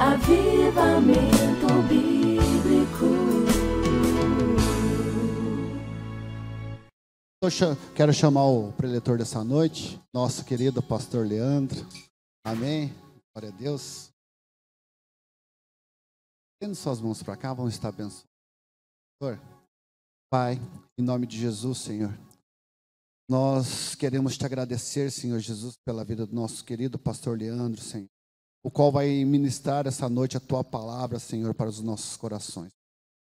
Avivamento Bíblico. Quero chamar o preletor dessa noite, nosso querido pastor Leandro. Amém. Glória a Deus. Tendo suas mãos para cá, vamos estar abençoando. Pai, em nome de Jesus, Senhor, nós queremos te agradecer, Senhor Jesus, pela vida do nosso querido pastor Leandro, Senhor, o qual vai ministrar essa noite a tua palavra, Senhor, para os nossos corações.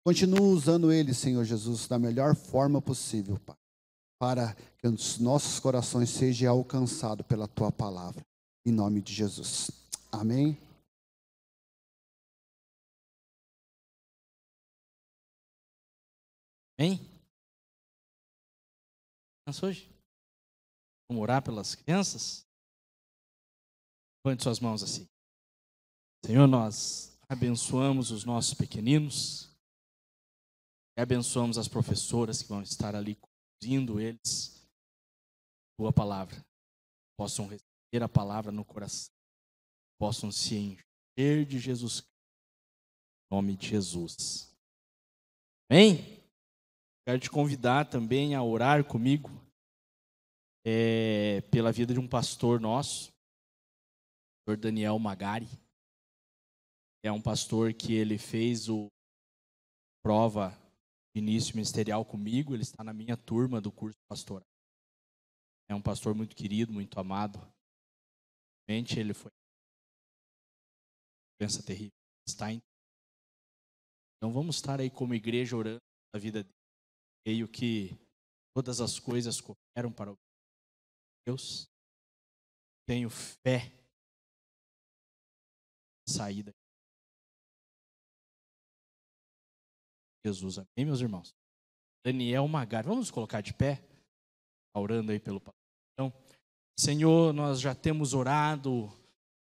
Continua usando ele, Senhor Jesus, da melhor forma possível, Pai, para que os nossos corações sejam alcançados pela tua palavra, em nome de Jesus. Amém. Amém? Hoje? Vamos orar pelas crianças? Levante suas mãos assim. Senhor, nós abençoamos os nossos pequeninos e abençoamos as professoras que vão estar ali conduzindo eles a tua palavra. Possam receber a palavra no coração, possam se encher de Jesus Cristo, em nome de Jesus. Amém? Quero te convidar também a orar comigo pela vida de um pastor nosso, o pastor Daniel Magari. É um pastor que ele fez o prova de início ministerial comigo, ele está na minha turma do curso pastoral. É um pastor muito querido, muito amado. Realmente ele foi uma doença terrível. Então vamos estar aí como igreja orando a vida dele. Creio que todas as coisas cooperam para o Deus. Tenho fé na saída. Jesus, amém, meus irmãos? Daniel Magari, vamos nos colocar de pé, orando aí pelo pastor. Então, Senhor, nós já temos orado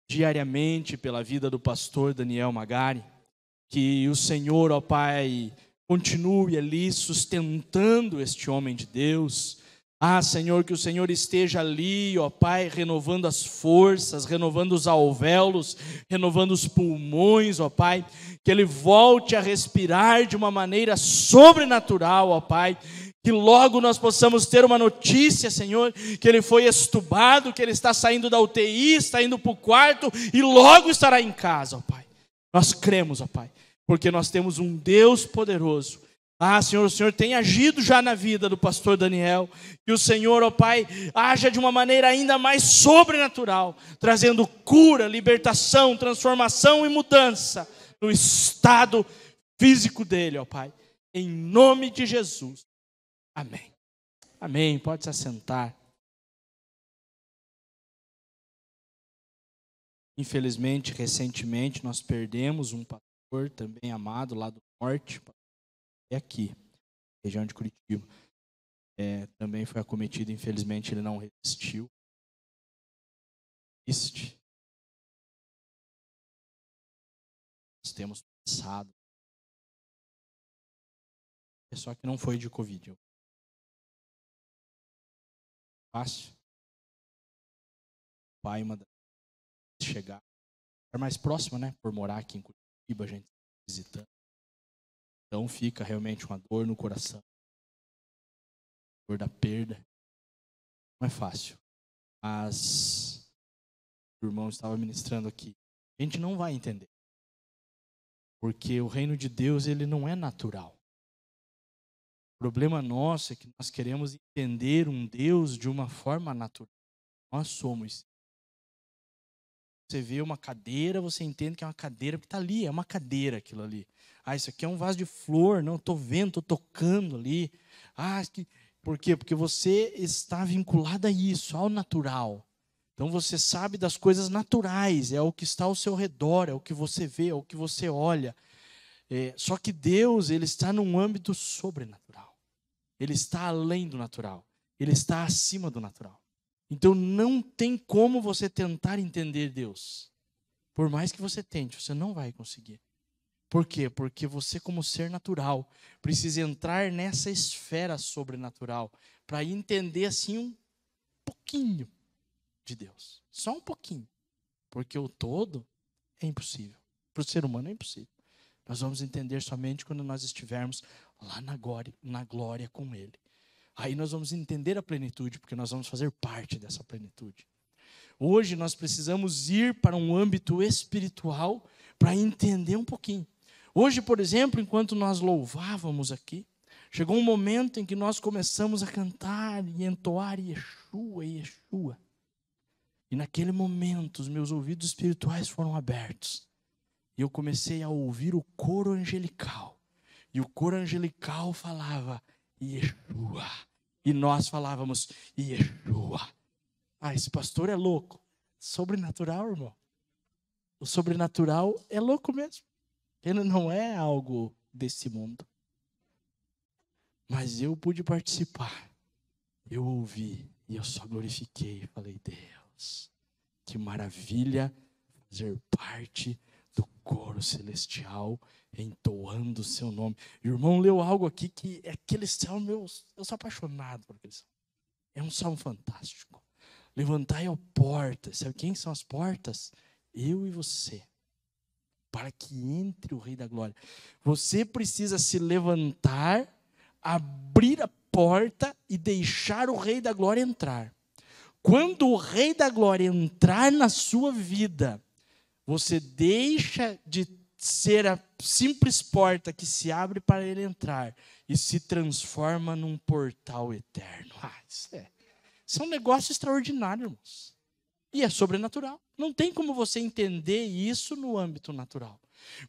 diariamente pela vida do pastor Daniel Magari, que o Senhor, ó Pai, continue ali sustentando este homem de Deus. Senhor, que o Senhor esteja ali, ó Pai, renovando as forças, renovando os alvéolos, renovando os pulmões, ó Pai, que ele volte a respirar de uma maneira sobrenatural, ó Pai, que logo nós possamos ter uma notícia, Senhor, que ele foi extubado, que ele está saindo da UTI, está indo para o quarto e logo estará em casa, ó Pai. Nós cremos, ó Pai, porque nós temos um Deus poderoso. Senhor, o Senhor tem agido já na vida do pastor Daniel, que o Senhor, ó Pai, haja de uma maneira ainda mais sobrenatural, trazendo cura, libertação, transformação e mudança no estado físico dele, ó Pai, em nome de Jesus, amém. Amém, pode se assentar. Infelizmente, recentemente, nós perdemos um pastor também amado lá do norte, aqui, região de Curitiba. Também foi acometido, infelizmente ele não resistiu. Nós temos pensado. Só que não foi de Covid. Fácil. O pai manda chegar. É mais próximo, né? Por morar aqui em Curitiba, a gente visitando. Então fica realmente uma dor no coração. Dor da perda. Não é fácil. Mas o irmão estava ministrando aqui. A gente não vai entender. Porque o reino de Deus, ele não é natural. O problema nosso é que nós queremos entender um Deus de uma forma natural. Nós somos. Você vê uma cadeira, você entende que é uma cadeira, porque está ali, é uma cadeira aquilo ali. Isso aqui é um vaso de flor, não, estou vendo, estou tocando ali. Por quê? Porque você está vinculado a isso, ao natural. Então você sabe das coisas naturais, é o que está ao seu redor, é o que você vê, é o que você olha. Só que Deus, ele está num âmbito sobrenatural. Ele está além do natural. Ele está acima do natural. Então não tem como você tentar entender Deus. Por mais que você tente, você não vai conseguir. Por quê? Porque você, como ser natural, precisa entrar nessa esfera sobrenatural para entender assim um pouquinho de Deus. Só um pouquinho. Porque o todo é impossível. Para o ser humano é impossível. Nós vamos entender somente quando nós estivermos lá na glória com Ele. Aí nós vamos entender a plenitude, porque nós vamos fazer parte dessa plenitude. Hoje nós precisamos ir para um âmbito espiritual para entender um pouquinho. Hoje, por exemplo, enquanto nós louvávamos aqui, chegou um momento em que nós começamos a cantar e entoar Yeshua, Yeshua. E naquele momento os meus ouvidos espirituais foram abertos. E eu comecei a ouvir o coro angelical. E o coro angelical falava Yeshua. E nós falávamos Yeshua. Ah, esse pastor é louco. Sobrenatural, irmão. O sobrenatural é louco mesmo. Ele não é algo desse mundo. Mas eu pude participar. Eu ouvi e eu só glorifiquei. Falei, Deus, que maravilha fazer parte do coro celestial, entoando o seu nome. O irmão leu algo aqui que é aquele salmo, eu sou apaixonado por aquele salmo. É um salmo fantástico. Levantai a porta. Sabe quem são as portas? Eu e você. Para que entre o Rei da Glória. Você precisa se levantar, abrir a porta e deixar o Rei da Glória entrar. Quando o Rei da Glória entrar na sua vida, você deixa de ser a simples porta que se abre para ele entrar e se transforma num portal eterno. Isso é um negócio extraordinário, irmãos. E é sobrenatural. Não tem como você entender isso no âmbito natural.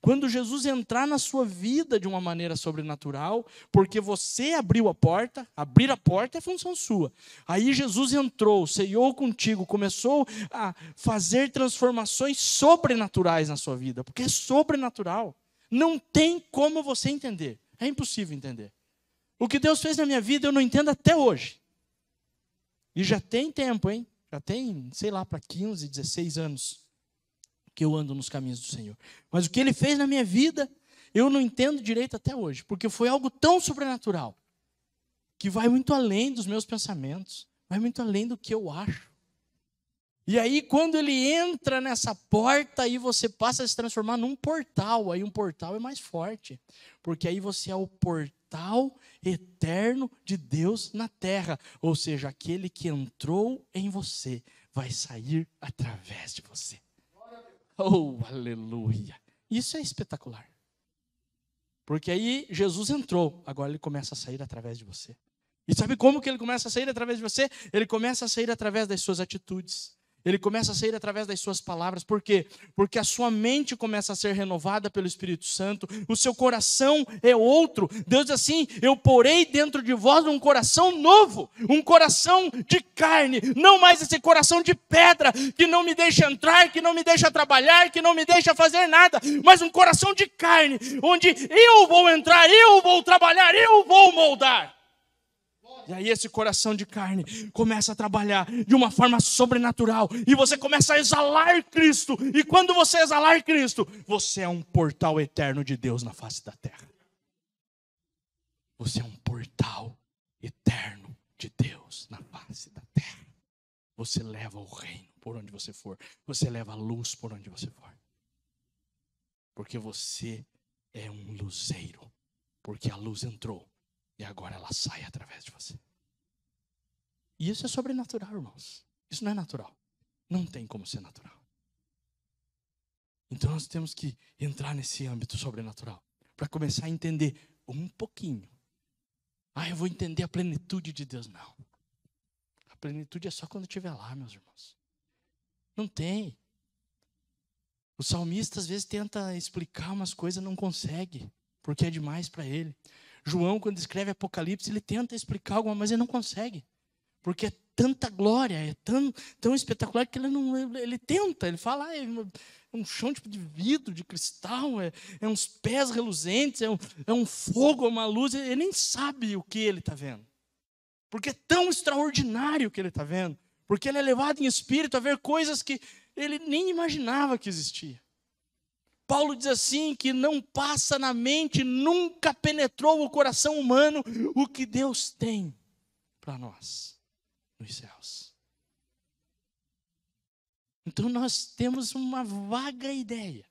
Quando Jesus entrar na sua vida de uma maneira sobrenatural, porque você abriu a porta, abrir a porta é função sua. Aí Jesus entrou, ceiou contigo, começou a fazer transformações sobrenaturais na sua vida, porque é sobrenatural. Não tem como você entender. É impossível entender. O que Deus fez na minha vida eu não entendo até hoje. E já tem tempo, hein? Já tem, sei lá, para 15, 16 anos que eu ando nos caminhos do Senhor. Mas o que Ele fez na minha vida, eu não entendo direito até hoje. Porque foi algo tão sobrenatural, que vai muito além dos meus pensamentos, vai muito além do que eu acho. E aí, quando Ele entra nessa porta, aí você passa a se transformar num portal. Aí um portal é mais forte. Porque aí você é o portal eterno de Deus na terra. Ou seja, aquele que entrou em você vai sair através de você. Oh, aleluia. Isso é espetacular. Porque aí Jesus entrou, agora ele começa a sair através de você. E sabe como que ele começa a sair através de você? Ele começa a sair através das suas atitudes. Ele começa a sair através das suas palavras. Por quê? Porque a sua mente começa a ser renovada pelo Espírito Santo. O seu coração é outro. Deus diz assim, eu porei dentro de vós um coração novo. Um coração de carne. Não mais esse coração de pedra que não me deixa entrar, que não me deixa trabalhar, que não me deixa fazer nada. Mas um coração de carne, onde eu vou entrar, eu vou trabalhar, eu vou moldar. E aí esse coração de carne começa a trabalhar de uma forma sobrenatural. E você começa a exalar Cristo. E quando você exalar Cristo, você é um portal eterno de Deus na face da terra. Você é um portal eterno de Deus na face da terra. Você leva o reino por onde você for. Você leva a luz por onde você for. Porque você é um luzeiro. Porque a luz entrou. E agora ela sai através de você. E isso é sobrenatural, irmãos. Isso não é natural. Não tem como ser natural. Então nós temos que entrar nesse âmbito sobrenatural. Para começar a entender um pouquinho. Eu vou entender a plenitude de Deus. Não. A plenitude é só quando estiver lá, meus irmãos. Não tem. O salmista às vezes tenta explicar umas coisas e não consegue. Porque é demais para ele. João, quando escreve Apocalipse, ele tenta explicar alguma, mas ele não consegue. Porque é tanta glória, é tão espetacular que ele tenta, ele fala, é um chão tipo de vidro, de cristal, é uns pés reluzentes, é um fogo, é uma luz, ele nem sabe o que ele está vendo. Porque é tão extraordinário o que ele está vendo. Porque ele é levado em espírito a ver coisas que ele nem imaginava que existia. Paulo diz assim, que não passa na mente, nunca penetrou o coração humano o que Deus tem para nós nos céus. Então nós temos uma vaga ideia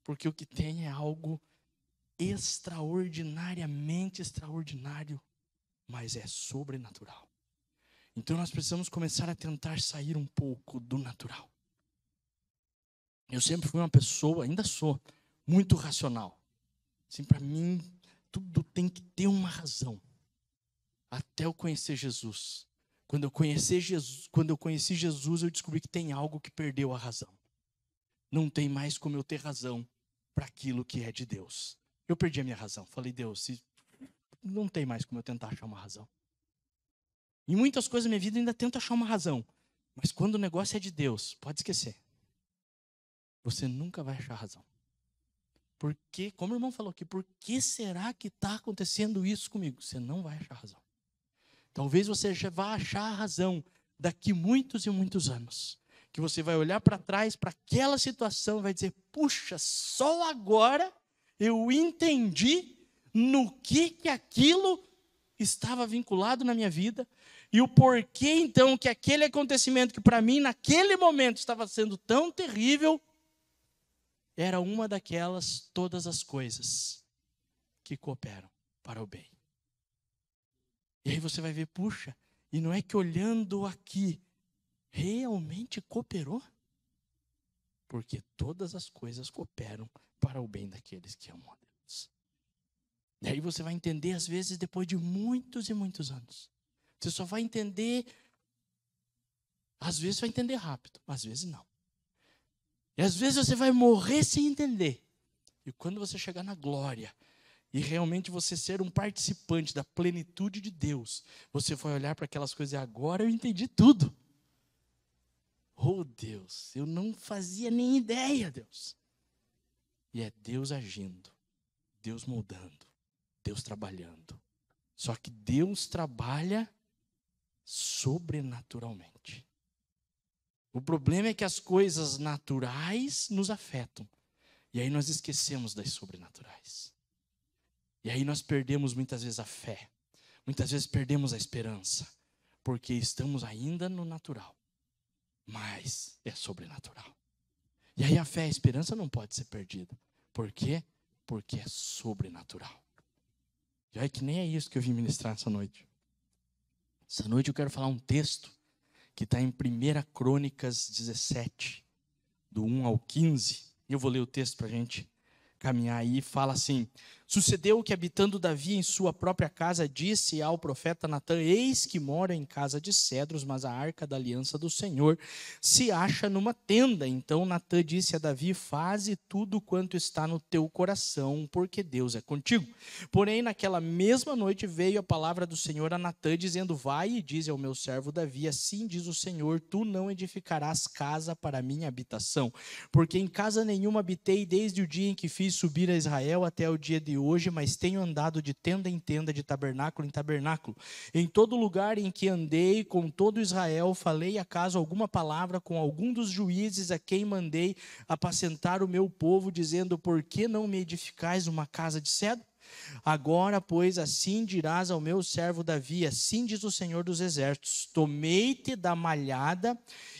Porque o que tem é algo extraordinariamente extraordinário, mas é sobrenatural. Então nós precisamos começar a tentar sair um pouco do natural. Eu sempre fui uma pessoa, ainda sou, muito racional. Assim, para mim, tudo tem que ter uma razão. Até eu conhecer Jesus. Quando eu conheci Jesus, eu descobri que tem algo que perdeu a razão. Não tem mais como eu ter razão para aquilo que é de Deus. Eu perdi a minha razão. Falei, Deus, não tem mais como eu tentar achar uma razão. Em muitas coisas da minha vida eu ainda tento achar uma razão. Mas quando o negócio é de Deus, pode esquecer. Você nunca vai achar razão. Porque, como o irmão falou aqui, por que será que está acontecendo isso comigo? Você não vai achar razão. Talvez você já vá achar a razão daqui muitos e muitos anos. Que você vai olhar para trás, para aquela situação e vai dizer, puxa, só agora eu entendi no que aquilo estava vinculado na minha vida e o porquê então que aquele acontecimento que para mim naquele momento estava sendo tão terrível era uma daquelas todas as coisas que cooperam para o bem. E aí você vai ver, puxa, e não é que olhando aqui realmente cooperou? Porque todas as coisas cooperam para o bem daqueles que amam a Deus. E aí você vai entender, às vezes, depois de muitos e muitos anos. Você só vai entender, às vezes vai entender rápido, às vezes não. E às vezes você vai morrer sem entender. E quando você chegar na glória, e realmente você ser um participante da plenitude de Deus, você vai olhar para aquelas coisas e agora eu entendi tudo. Oh Deus, eu não fazia nem ideia, Deus. E é Deus agindo, Deus moldando, Deus trabalhando. Só que Deus trabalha sobrenaturalmente. O problema é que as coisas naturais nos afetam. E aí nós esquecemos das sobrenaturais. E aí nós perdemos muitas vezes a fé. Muitas vezes perdemos a esperança. Porque estamos ainda no natural. Mas é sobrenatural. E aí a fé e a esperança não pode ser perdida. Por quê? Porque é sobrenatural. E aí que nem é isso que eu vim ministrar essa noite. Essa noite eu quero falar um texto que está em 1 Crônicas 17, do 1 ao 15. Eu vou ler o texto para a gente caminhar aí. Fala assim: sucedeu que, habitando Davi em sua própria casa, disse ao profeta Natã: eis que mora em casa de cedros, mas a arca da aliança do Senhor se acha numa tenda. Então Natã disse a Davi: faze tudo quanto está no teu coração, porque Deus é contigo. Porém, naquela mesma noite veio a palavra do Senhor a Natã, dizendo: vai e dize ao meu servo Davi: assim diz o Senhor, tu não edificarás casa para a minha habitação, porque em casa nenhuma habitei desde o dia em que fiz subir a Israel até o dia de hoje, mas tenho andado de tenda em tenda, de tabernáculo em tabernáculo. Em todo lugar em que andei com todo Israel, falei acaso alguma palavra com algum dos juízes a quem mandei apacentar o meu povo, dizendo: por que não me edificais uma casa de cedro? Agora, pois, assim dirás ao meu servo Davi: assim diz o Senhor dos Exércitos, tomei-te da malhada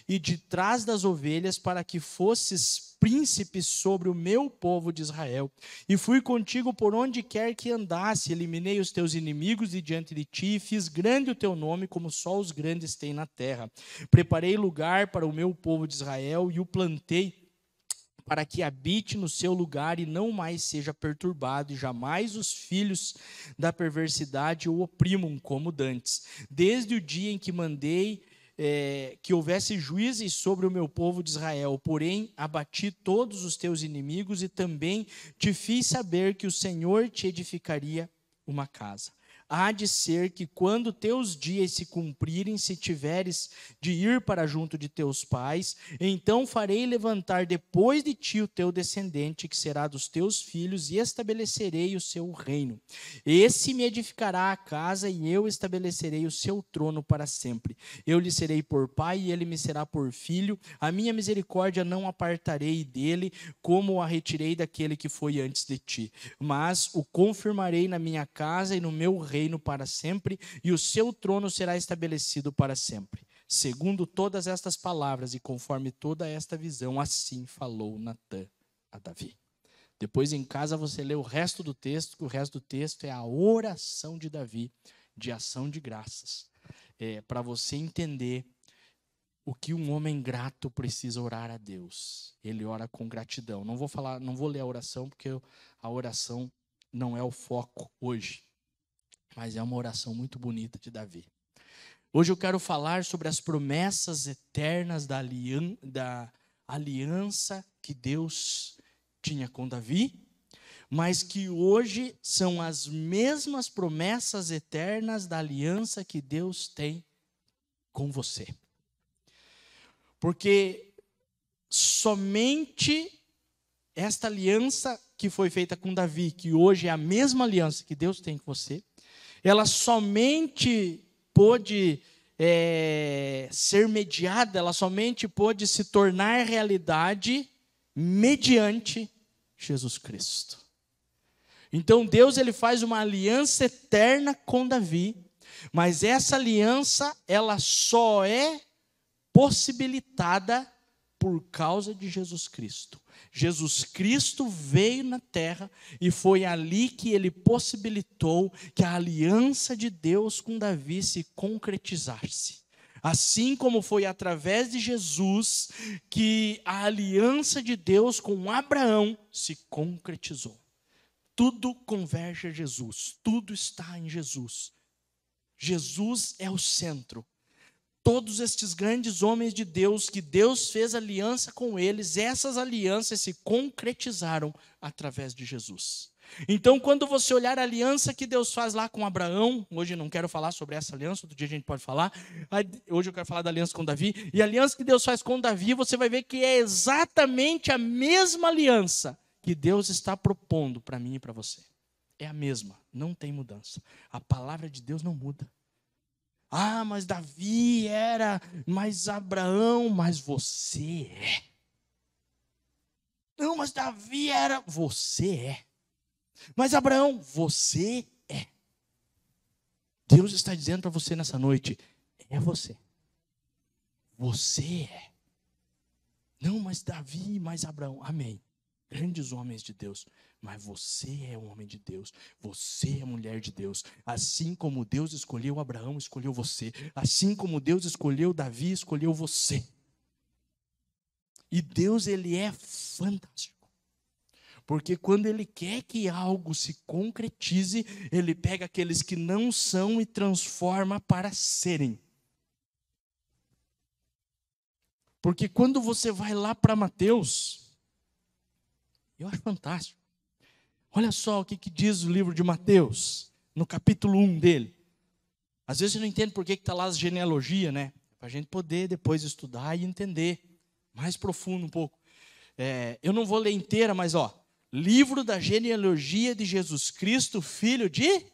e de trás das ovelhas, para que fosses príncipe sobre o meu povo de Israel. E fui contigo por onde quer que andasse, eliminei os teus inimigos de diante de ti, e fiz grande o teu nome, como só os grandes têm na terra. Preparei lugar para o meu povo de Israel, e o plantei para que habite no seu lugar e não mais seja perturbado, e jamais os filhos da perversidade o oprimam como dantes. Desde o dia em que mandei que houvesse juízes sobre o meu povo de Israel, porém abati todos os teus inimigos e também te fiz saber que o Senhor te edificaria uma casa. Há de ser que quando teus dias se cumprirem, se tiveres de ir para junto de teus pais, então farei levantar depois de ti o teu descendente, que será dos teus filhos, e estabelecerei o seu reino. Esse me edificará a casa, e eu estabelecerei o seu trono para sempre. Eu lhe serei por pai, e ele me será por filho. A minha misericórdia não apartarei dele, como a retirei daquele que foi antes de ti. Mas o confirmarei na minha casa e no meu reino para sempre, e o seu trono será estabelecido para sempre. Segundo todas estas palavras e conforme toda esta visão, assim falou Natã a Davi. Depois em casa você lê o resto do texto, que o resto do texto é a oração de Davi, de ação de graças. Para você entender o que um homem grato precisa orar a Deus. Ele ora com gratidão. Não vou ler a oração, porque a oração não é o foco hoje. Mas é uma oração muito bonita de Davi. Hoje eu quero falar sobre as promessas eternas da aliança que Deus tinha com Davi, mas que hoje são as mesmas promessas eternas da aliança que Deus tem com você. Porque somente esta aliança que foi feita com Davi, que hoje é a mesma aliança que Deus tem com você, ela somente pôde ser mediada, ela somente pôde se tornar realidade mediante Jesus Cristo. Então Deus ele faz uma aliança eterna com Davi, mas essa aliança ela só é possibilitada por causa de Jesus Cristo. Jesus Cristo veio na terra e foi ali que ele possibilitou que a aliança de Deus com Davi se concretizasse. Assim como foi através de Jesus que a aliança de Deus com Abraão se concretizou. Tudo converge a Jesus, tudo está em Jesus. Jesus é o centro. Todos estes grandes homens de Deus, que Deus fez aliança com eles, essas alianças se concretizaram através de Jesus. Então, quando você olhar a aliança que Deus faz lá com Abraão, hoje eu não quero falar sobre essa aliança, outro dia a gente pode falar, hoje eu quero falar da aliança com Davi, e a aliança que Deus faz com Davi, você vai ver que é exatamente a mesma aliança que Deus está propondo para mim e para você. É a mesma, não tem mudança. A palavra de Deus não muda. Ah, mas Davi era, mas Abraão, mas você é. Não, mas Davi era, você é. Mas Abraão, você é. Deus está dizendo para você nessa noite, é você. Você é. Não, mas Davi, mas Abraão, amém. Grandes homens de Deus, mas você é um homem de Deus, você é mulher de Deus, assim como Deus escolheu Abraão, escolheu você, assim como Deus escolheu Davi, escolheu você. E Deus, ele é fantástico, porque quando ele quer que algo se concretize, ele pega aqueles que não são e transforma para serem. Porque quando você vai lá para Mateus, eu acho fantástico. Olha só o que diz o livro de Mateus, no capítulo 1 dele. Às vezes você não entende por que está lá as genealogias, né? Para a gente poder depois estudar e entender mais profundo um pouco. Eu não vou ler inteira, mas livro da genealogia de Jesus Cristo, filho de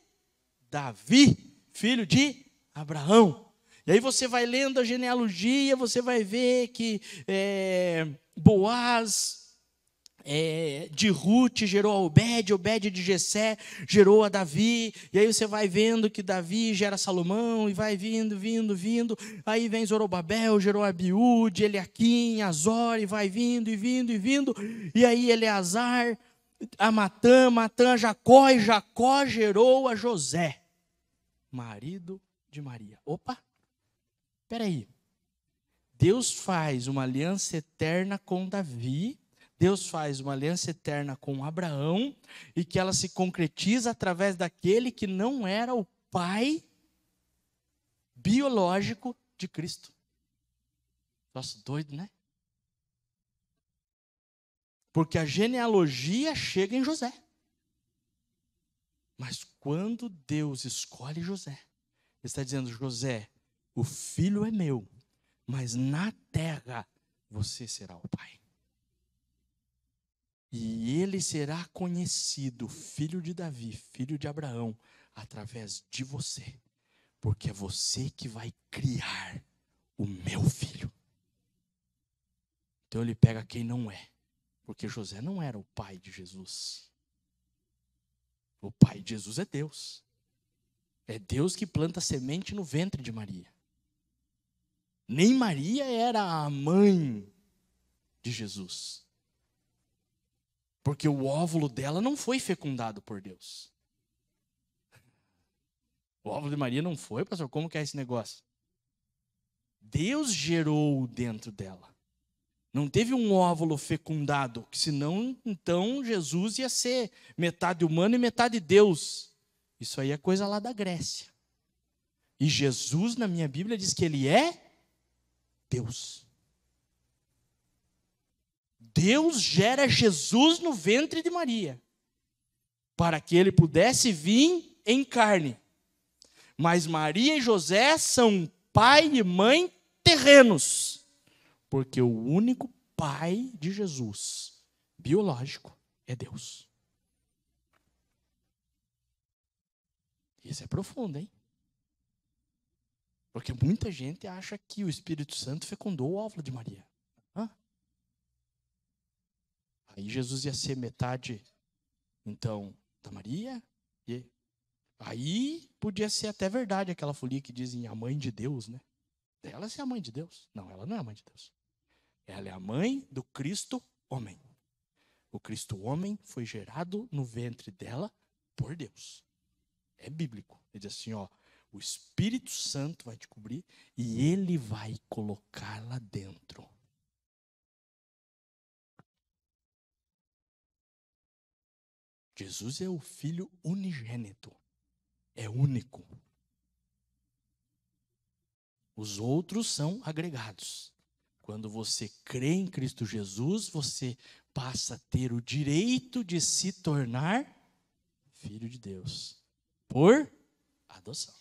Davi, filho de Abraão. E aí você vai lendo a genealogia, você vai ver que Boaz de Ruth gerou a Obed, Obed de Jessé gerou a Davi, e aí você vai vendo que Davi gera Salomão, e vai vindo, aí vem Zorobabel, gerou Abiúde, Eliaquim, Azor, e vai vindo, e aí Eleazar, a Matã a Jacó, e Jacó gerou a José, marido de Maria. Opa, peraí, Deus faz uma aliança eterna com Davi, Deus faz uma aliança eterna com Abraão e que ela se concretiza através daquele que não era o pai biológico de Cristo. Nossa, doido, né? Porque a genealogia chega em José. Mas quando Deus escolhe José, Ele está dizendo, José, o filho é meu, mas na terra você será o pai. E ele será conhecido, filho de Davi, filho de Abraão, através de você. Porque é você que vai criar o meu filho. Então ele pega quem não é. Porque José não era o pai de Jesus. O pai de Jesus é Deus. É Deus que planta semente no ventre de Maria. Nem Maria era a mãe de Jesus. Porque o óvulo dela não foi fecundado por Deus. O óvulo de Maria não foi, pastor? Como que é esse negócio? Deus gerou dentro dela. Não teve um óvulo fecundado, que senão, então, Jesus ia ser metade humano e metade Deus. Isso aí é coisa lá da Grécia. E Jesus, na minha Bíblia, diz que ele é Deus. Deus gera Jesus no ventre de Maria, para que ele pudesse vir em carne. Mas Maria e José são pai e mãe terrenos, porque o único pai de Jesus, biológico, é Deus. Isso é profundo, hein? Porque muita gente acha que o Espírito Santo fecundou o óvulo de Maria. Aí Jesus ia ser metade, então, da Maria. E aí podia ser até verdade aquela folia que dizem a mãe de Deus, né? Ela é a mãe de Deus. Não, ela não é a mãe de Deus. Ela é a mãe do Cristo homem. O Cristo homem foi gerado no ventre dela por Deus. É bíblico. Ele diz assim, ó, o Espírito Santo vai te cobrir e ele vai colocar lá dentro. Jesus é o Filho unigênito. É único. Os outros são agregados. Quando você crê em Cristo Jesus, você passa a ter o direito de se tornar filho de Deus. Por adoção.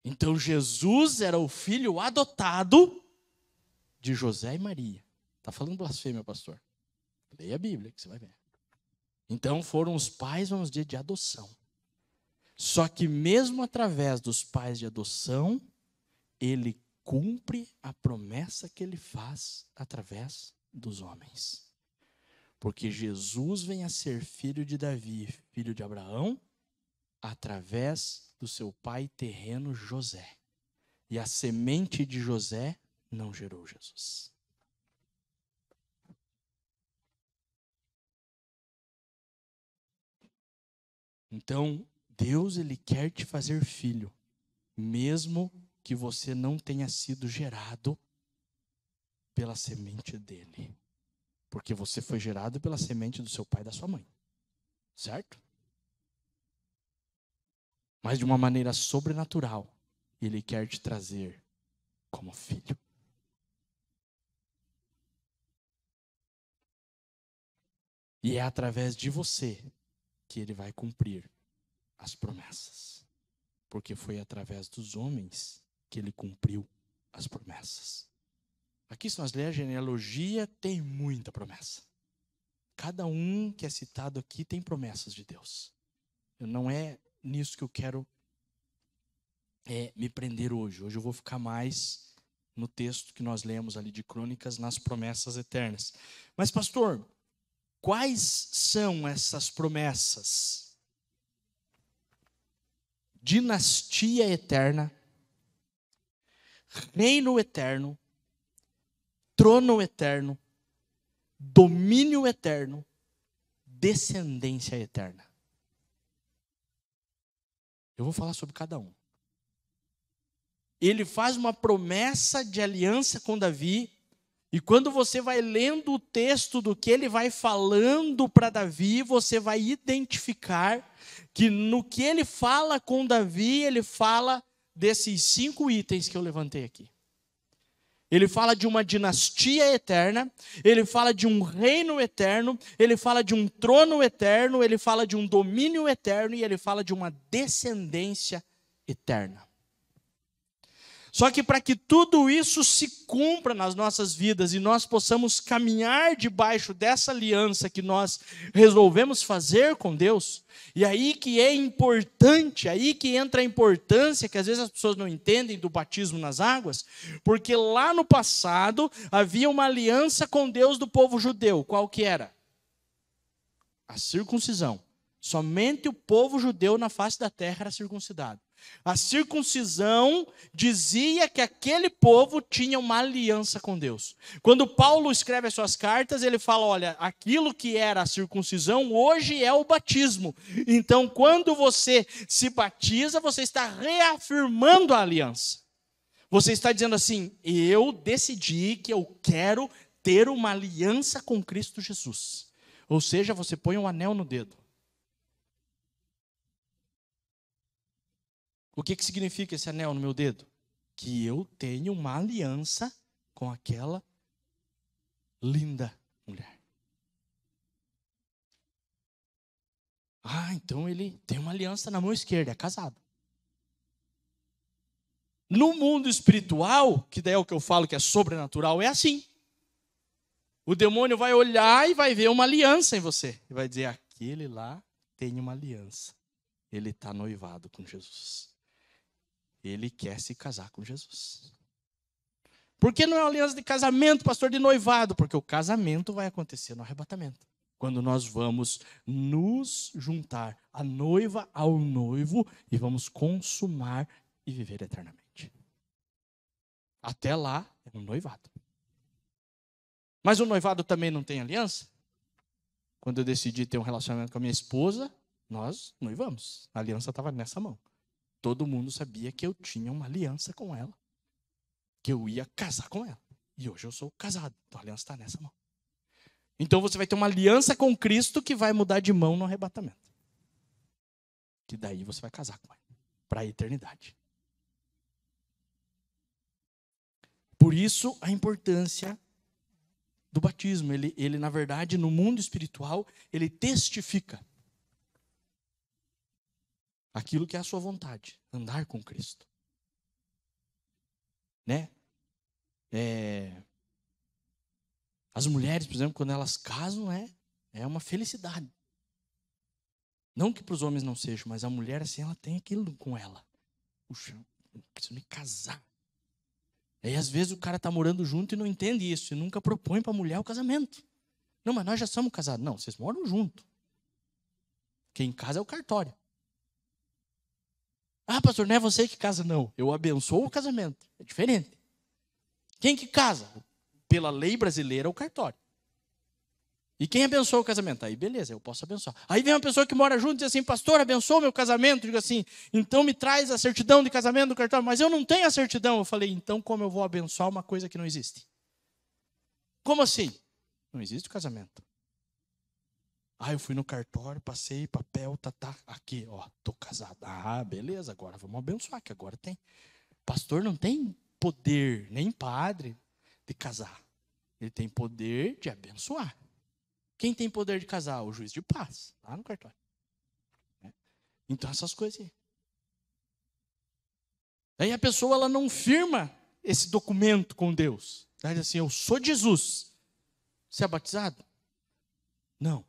Então Jesus era o filho adotado de José e Maria. Está falando blasfêmia, pastor? Leia a Bíblia que você vai ver. Então foram os pais, vamos dizer, de adoção. Só que mesmo através dos pais de adoção, ele cumpre a promessa que ele faz através dos homens. Porque Jesus vem a ser filho de Davi, filho de Abraão, através do seu pai terreno José. E a semente de José não gerou Jesus. Então, Deus, ele quer te fazer filho, mesmo que você não tenha sido gerado pela semente dele. Porque você foi gerado pela semente do seu pai e da sua mãe. Certo? Mas de uma maneira sobrenatural, ele quer te trazer como filho. E é através de você que ele vai cumprir as promessas. Porque foi através dos homens que ele cumpriu as promessas. Aqui, se nós lermos a genealogia, tem muita promessa. Cada um que é citado aqui tem promessas de Deus. Não é nisso que eu quero me prender hoje. Hoje eu vou ficar mais no texto que nós lemos ali de Crônicas, nas promessas eternas. Mas, pastor, quais são essas promessas? Dinastia eterna, reino eterno, trono eterno, domínio eterno, descendência eterna. Eu vou falar sobre cada um. Ele faz uma promessa de aliança com Davi, e quando você vai lendo o texto do que ele vai falando para Davi, você vai identificar que no que ele fala com Davi, ele fala desses 5 itens que eu levantei aqui. Ele fala de uma dinastia eterna, ele fala de um reino eterno, ele fala de um trono eterno, ele fala de um domínio eterno e ele fala de uma descendência eterna. Só que para que tudo isso se cumpra nas nossas vidas e nós possamos caminhar debaixo dessa aliança que nós resolvemos fazer com Deus, e aí que é importante, aí que entra a importância que às vezes as pessoas não entendem do batismo nas águas, porque lá no passado havia uma aliança com Deus do povo judeu. Qual que era? A circuncisão. Somente o povo judeu na face da terra era circuncidado. A circuncisão dizia que aquele povo tinha uma aliança com Deus. Quando Paulo escreve as suas cartas, ele fala, olha, aquilo que era a circuncisão, hoje é o batismo. Então, quando você se batiza, você está reafirmando a aliança. Você está dizendo assim, eu decidi que eu quero ter uma aliança com Cristo Jesus. Ou seja, você põe um anel no dedo. O que significa esse anel no meu dedo? Que eu tenho uma aliança com aquela linda mulher. Ah, então ele tem uma aliança na mão esquerda, é casado. No mundo espiritual, que daí é o que eu falo que é sobrenatural, é assim. O demônio vai olhar e vai ver uma aliança em você. E vai dizer, aquele lá tem uma aliança. Ele está noivado com Jesus. Ele quer se casar com Jesus. Por que não é uma aliança de casamento, pastor, de noivado? Porque o casamento vai acontecer no arrebatamento. Quando nós vamos nos juntar, a noiva ao noivo, e vamos consumar e viver eternamente. Até lá, é um noivado. Mas o noivado também não tem aliança? Quando eu decidi ter um relacionamento com a minha esposa, nós noivamos. A aliança estava nessa mão. Todo mundo sabia que eu tinha uma aliança com ela. Que eu ia casar com ela. E hoje eu sou casado. Então a aliança está nessa mão. Então você vai ter uma aliança com Cristo que vai mudar de mão no arrebatamento. Que daí você vai casar com ele. Para a eternidade. Por isso a importância do batismo. Ele, na verdade, no mundo espiritual, ele testifica aquilo que é a sua vontade, andar com Cristo. Né? As mulheres, por exemplo, quando elas casam, é uma felicidade. Não que para os homens não seja, mas a mulher, assim, ela tem aquilo com ela. Puxa, eu preciso me casar. Aí, às vezes, o cara está morando junto e não entende isso, e nunca propõe para a mulher o casamento. Não, mas nós já somos casados. Não, vocês moram junto. Quem casa é o cartório. Ah, pastor, não é você que casa, não. Eu abençoo o casamento. É diferente. Quem que casa? Pela lei brasileira, é o cartório. E quem abençoa o casamento? Aí, beleza, eu posso abençoar. Aí vem uma pessoa que mora junto e diz assim, pastor, abençoa o meu casamento. Digo assim, então me traz a certidão de casamento do cartório. Mas eu não tenho a certidão. Eu falei, então como eu vou abençoar uma coisa que não existe? Como assim? Não existe o casamento. Ah, eu fui no cartório, passei papel, tá, aqui, ó, tô casado. Ah, beleza, agora vamos abençoar, que agora tem. Pastor não tem poder, nem padre, de casar. Ele tem poder de abençoar. Quem tem poder de casar? O juiz de paz, lá no cartório. Então, essas coisas aí. Aí a pessoa, ela não firma esse documento com Deus. Ela diz assim, eu sou de Jesus. Você é batizado? Não.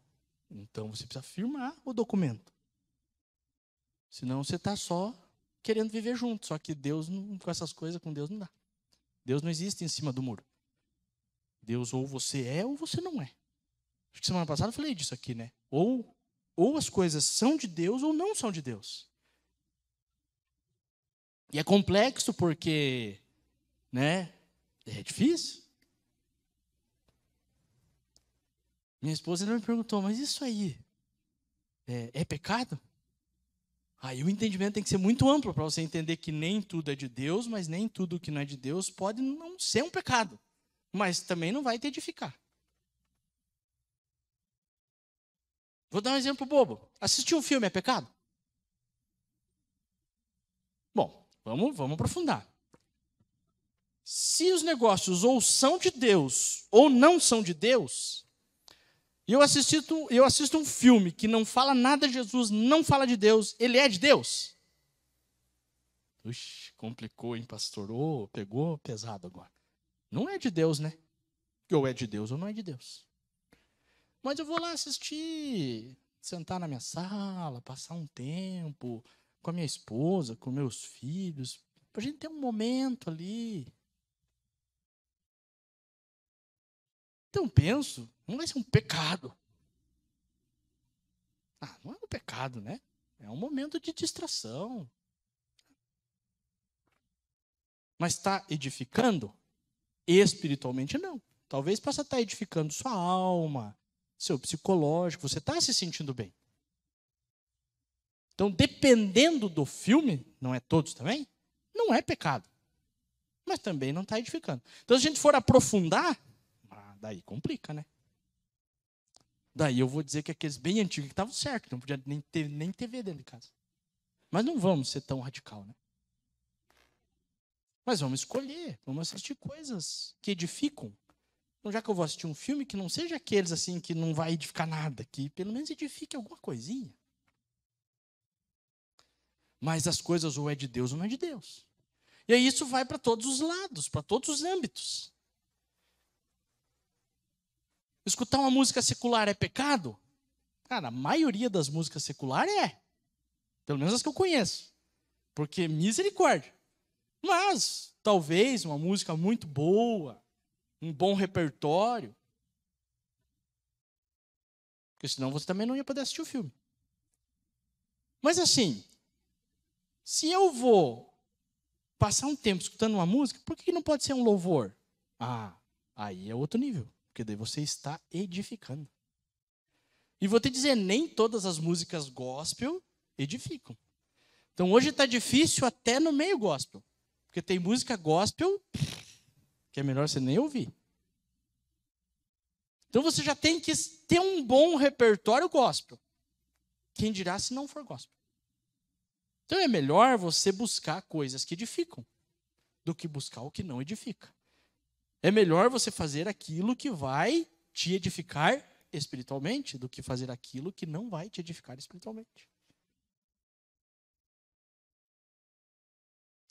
Então, você precisa firmar o documento. Senão, você está só querendo viver junto. Só que Deus, com essas coisas, com Deus não dá. Deus não existe em cima do muro. Deus ou você é ou você não é. Acho que semana passada eu falei disso aqui, né? Ou as coisas são de Deus ou não são de Deus. E é complexo porque, né? É difícil. Minha esposa me perguntou, mas isso aí é pecado? Aí o entendimento tem que ser muito amplo para você entender que nem tudo é de Deus, mas nem tudo que não é de Deus pode não ser um pecado. Mas também não vai te edificar. Vou dar um exemplo bobo. Assistir um filme é pecado? Bom, vamos aprofundar. Se os negócios ou são de Deus ou não são de Deus, e eu assisto um filme que não fala nada de Jesus, não fala de Deus, ele é de Deus? Ixi, complicou, hein, pastor? Oh, pegou pesado agora. Não é de Deus, né? Ou é de Deus ou não é de Deus. Mas eu vou lá assistir, sentar na minha sala, passar um tempo com a minha esposa, com meus filhos, para a gente ter um momento ali. Então penso, não vai ser um pecado. Ah, não é um pecado, né? É um momento de distração. Mas está edificando? Espiritualmente não. Talvez possa estar edificando sua alma, seu psicológico, você está se sentindo bem. Então, dependendo do filme, não é todos também, não é pecado. Mas também não está edificando. Então, se a gente for aprofundar, daí complica, né? Daí eu vou dizer que aqueles bem antigos que estavam certos, não podia nem ter nem TV dentro de casa. Mas não vamos ser tão radical, né? Mas vamos escolher, vamos assistir coisas que edificam. Então, já que eu vou assistir um filme, que não seja aqueles assim que não vai edificar nada, que pelo menos edifique alguma coisinha. Mas as coisas ou é de Deus ou não é de Deus. E aí isso vai para todos os lados, para todos os âmbitos. Escutar uma música secular é pecado? Cara, a maioria das músicas seculares é. Pelo menos as que eu conheço. Porque misericórdia. Mas, talvez, uma música muito boa, um bom repertório. Porque senão você também não ia poder assistir o filme. Mas assim, se eu vou passar um tempo escutando uma música, por que não pode ser um louvor? Aí é outro nível. Porque daí você está edificando. E vou te dizer, nem todas as músicas gospel edificam. Então hoje está difícil até no meio gospel. Porque tem música gospel que é melhor você nem ouvir. Então você já tem que ter um bom repertório gospel. Quem dirá se não for gospel? Então é melhor você buscar coisas que edificam do que buscar o que não edifica. É melhor você fazer aquilo que vai te edificar espiritualmente do que fazer aquilo que não vai te edificar espiritualmente.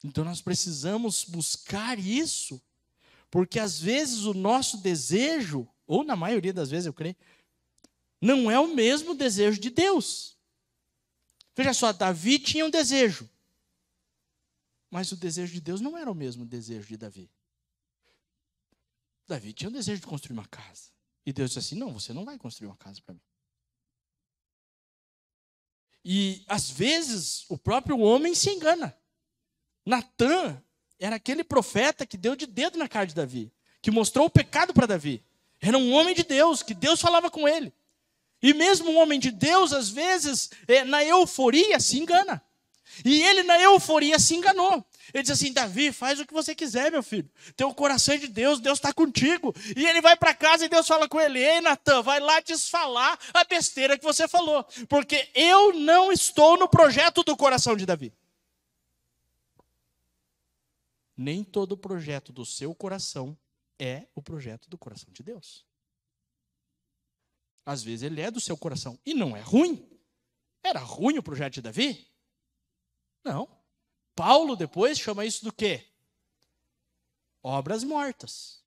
Então nós precisamos buscar isso, porque às vezes o nosso desejo, ou na maioria das vezes eu creio, não é o mesmo desejo de Deus. Veja só, Davi tinha um desejo, mas o desejo de Deus não era o mesmo desejo de Davi. Davi tinha o desejo de construir uma casa. E Deus disse assim, não, você não vai construir uma casa para mim. E às vezes o próprio homem se engana. Natã era aquele profeta que deu de dedo na cara de Davi, que mostrou o pecado para Davi. Era um homem de Deus, que Deus falava com ele. E mesmo um homem de Deus, às vezes, na euforia, se engana. E ele, na euforia, se enganou. Ele diz assim, Davi, faz o que você quiser, meu filho. Teu coração é de Deus, Deus está contigo. E ele vai para casa e Deus fala com ele, ei, Natã, vai lá desfalar a besteira que você falou. Porque eu não estou no projeto do coração de Davi. Nem todo projeto do seu coração é o projeto do coração de Deus. Às vezes ele é do seu coração e não é ruim. Era ruim o projeto de Davi? Não. Paulo depois chama isso do quê? Obras mortas.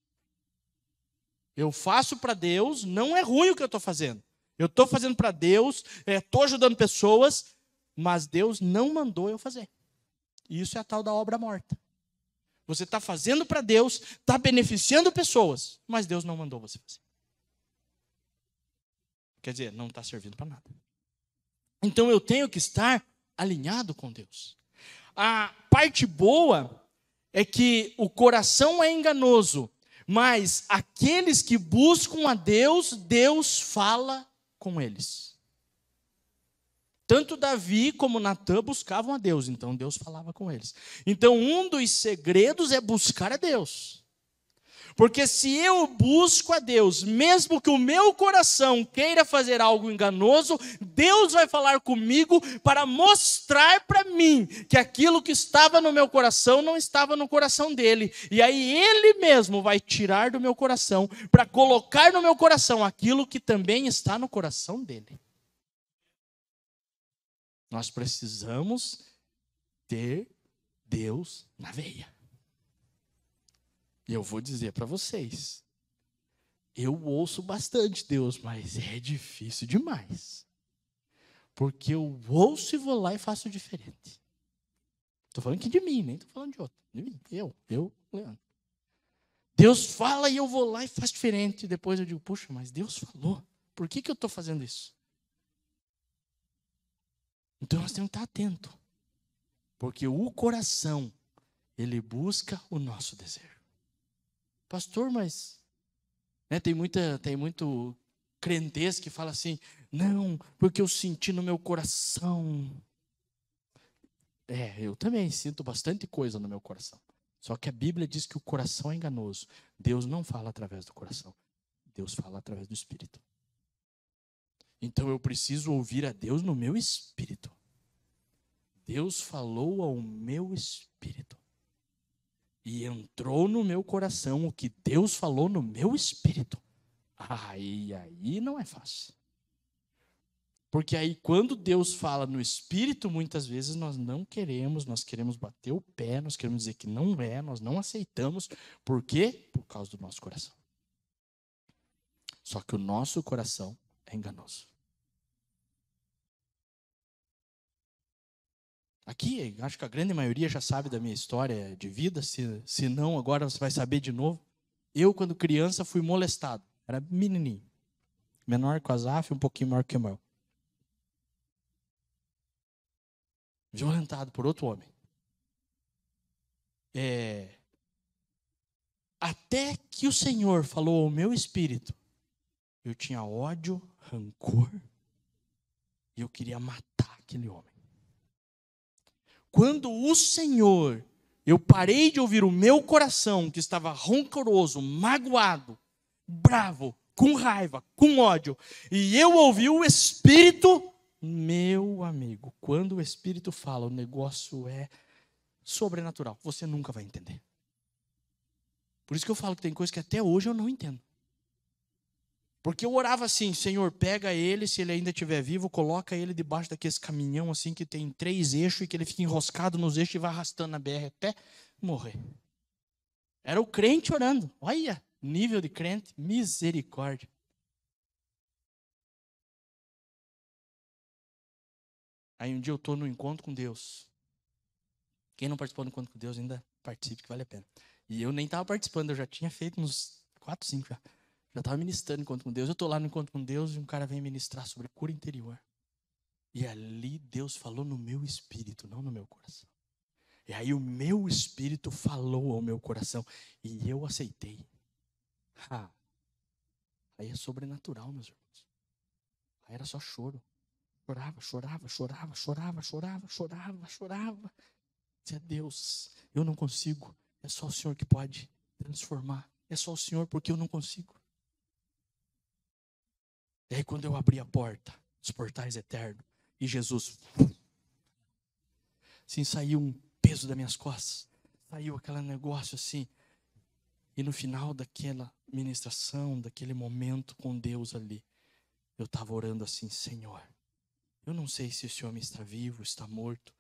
Eu faço para Deus, não é ruim o que eu estou fazendo. Eu estou fazendo para Deus, estou ajudando pessoas, mas Deus não mandou eu fazer. E isso é a tal da obra morta. Você está fazendo para Deus, está beneficiando pessoas, mas Deus não mandou você fazer. Quer dizer, não está servindo para nada. Então eu tenho que estar alinhado com Deus. A parte boa é que o coração é enganoso, mas aqueles que buscam a Deus, Deus fala com eles. Tanto Davi como Natã buscavam a Deus, então Deus falava com eles. Então um dos segredos é buscar a Deus. Porque se eu busco a Deus, mesmo que o meu coração queira fazer algo enganoso, Deus vai falar comigo para mostrar para mim que aquilo que estava no meu coração não estava no coração dele. E aí ele mesmo vai tirar do meu coração para colocar no meu coração aquilo que também está no coração dele. Nós precisamos ter Deus na veia. E eu vou dizer para vocês, eu ouço bastante Deus, mas é difícil demais. Porque eu ouço e vou lá e faço diferente. Estou falando aqui de mim, nem estou falando de outro. De mim, eu, Leandro. Deus fala e eu vou lá e faço diferente. E depois eu digo, puxa, mas Deus falou. Por que eu estou fazendo isso? Então nós temos que estar atentos. Porque o coração Ele busca o nosso desejo. Pastor, mas tem muito crentez que fala assim, não, porque eu senti no meu coração. Eu também sinto bastante coisa no meu coração. Só que a Bíblia diz que o coração é enganoso. Deus não fala através do coração. Deus fala através do Espírito. Então eu preciso ouvir a Deus no meu espírito. Deus falou ao meu espírito. E entrou no meu coração o que Deus falou no meu espírito. Aí não é fácil. Porque aí quando Deus fala no espírito, muitas vezes nós não queremos, nós queremos bater o pé, nós queremos dizer que não é, nós não aceitamos. Por quê? Por causa do nosso coração. Só que o nosso coração é enganoso. Aqui, acho que a grande maioria já sabe da minha história de vida, se não, agora você vai saber de novo. Eu, quando criança, fui molestado. Era menininho. Menor que o Azaf, um pouquinho maior que o meu. Violentado por outro homem. Até que o Senhor falou ao meu espírito, eu tinha ódio, rancor, e eu queria matar aquele homem. Quando o Senhor, eu parei de ouvir o meu coração, que estava rancoroso, magoado, bravo, com raiva, com ódio, e eu ouvi o Espírito, meu amigo, quando o Espírito fala, o negócio é sobrenatural, você nunca vai entender. Por isso que eu falo que tem coisas que até hoje eu não entendo. Porque eu orava assim, Senhor, pega ele, se ele ainda estiver vivo, coloca ele debaixo daqueles caminhão assim que tem 3 eixos e que ele fica enroscado nos eixos e vai arrastando na BR até morrer. Era o crente orando. Olha, nível de crente, misericórdia. Aí um dia eu estou no encontro com Deus. Quem não participou do encontro com Deus ainda participe, que vale a pena. E eu nem estava participando, eu já tinha feito uns 4, 5 já. Já estava ministrando no encontro com Deus. Eu estou lá no encontro com Deus e um cara vem ministrar sobre cura interior. E ali Deus falou no meu espírito, não no meu coração. E aí o meu espírito falou ao meu coração. E eu aceitei. Aí é sobrenatural, meus irmãos. Aí era só choro. Chorava. Dizia, Deus, eu não consigo. É só o Senhor que pode transformar. É só o Senhor, porque eu não consigo. E aí quando eu abri a porta, os portais eternos, e Jesus, assim, saiu um peso das minhas costas, saiu aquele negócio assim, e no final daquela ministração, daquele momento com Deus ali, eu estava orando assim, Senhor, eu não sei se esse homem está vivo, está morto,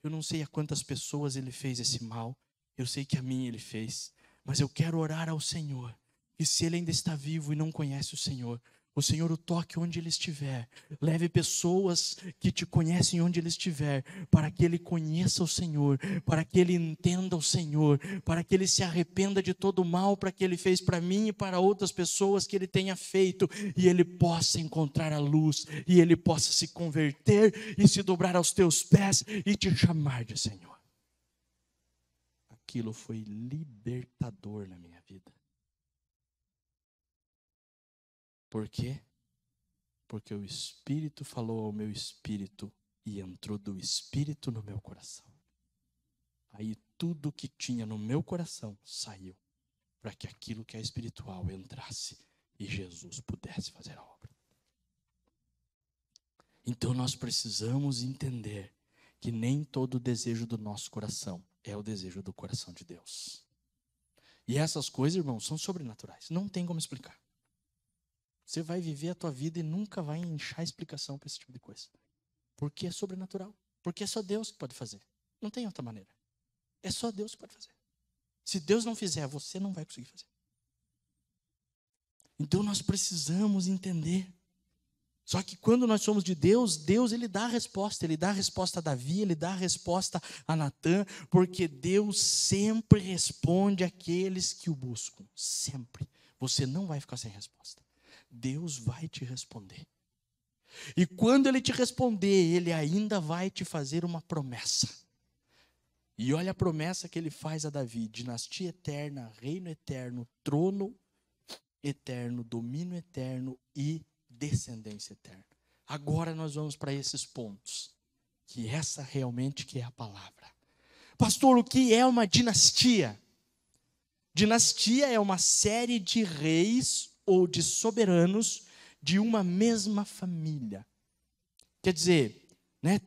eu não sei a quantas pessoas ele fez esse mal, eu sei que a mim ele fez, mas eu quero orar ao Senhor, e se ele ainda está vivo e não conhece o Senhor o toque onde ele estiver. Leve pessoas que te conhecem onde ele estiver, para que ele conheça o Senhor, para que ele entenda o Senhor, para que ele se arrependa de todo o mal para que ele fez para mim e para outras pessoas que ele tenha feito, e ele possa encontrar a luz, e ele possa se converter e se dobrar aos teus pés e te chamar de Senhor. Aquilo foi libertador na minha vida. Por quê? Porque o Espírito falou ao meu espírito e entrou do Espírito no meu coração. Aí tudo que tinha no meu coração saiu, para que aquilo que é espiritual entrasse e Jesus pudesse fazer a obra. Então nós precisamos entender que nem todo o desejo do nosso coração é o desejo do coração de Deus. E essas coisas, irmãos, são sobrenaturais. Não tem como explicar. Você vai viver a tua vida e nunca vai encher explicação para esse tipo de coisa. Porque é sobrenatural. Porque é só Deus que pode fazer. Não tem outra maneira. É só Deus que pode fazer. Se Deus não fizer, você não vai conseguir fazer. Então nós precisamos entender. Só que quando nós somos de Deus, Deus ele dá a resposta. Ele dá a resposta a Davi, ele dá a resposta a Natã. Porque Deus sempre responde àqueles que o buscam. Sempre. Você não vai ficar sem resposta. Deus vai te responder. E quando Ele te responder, Ele ainda vai te fazer uma promessa. E olha a promessa que ele faz a Davi: dinastia eterna, reino eterno, trono eterno, domínio eterno e descendência eterna. Agora nós vamos para esses pontos, que essa realmente que é a palavra. Pastor, o que é uma dinastia? Dinastia é uma série de reis ou de soberanos de uma mesma família. Quer dizer, né,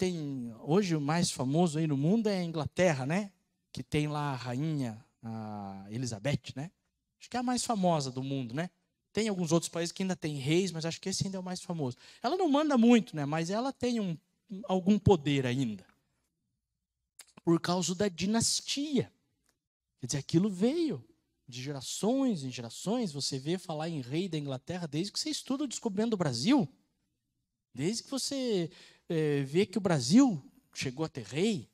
hoje o mais famoso aí no mundo é a Inglaterra, né? Que tem lá a rainha, a Elizabeth, né? Acho que é a mais famosa do mundo, né? Tem alguns outros países que ainda tem reis, mas acho que esse ainda é o mais famoso. Ela não manda muito, né? Mas ela tem algum poder ainda. Por causa da dinastia. Quer dizer, aquilo veio de gerações em gerações. Você vê falar em rei da Inglaterra desde que você estuda o Descobrindo o Brasil. Desde que você vê que o Brasil chegou a ter rei,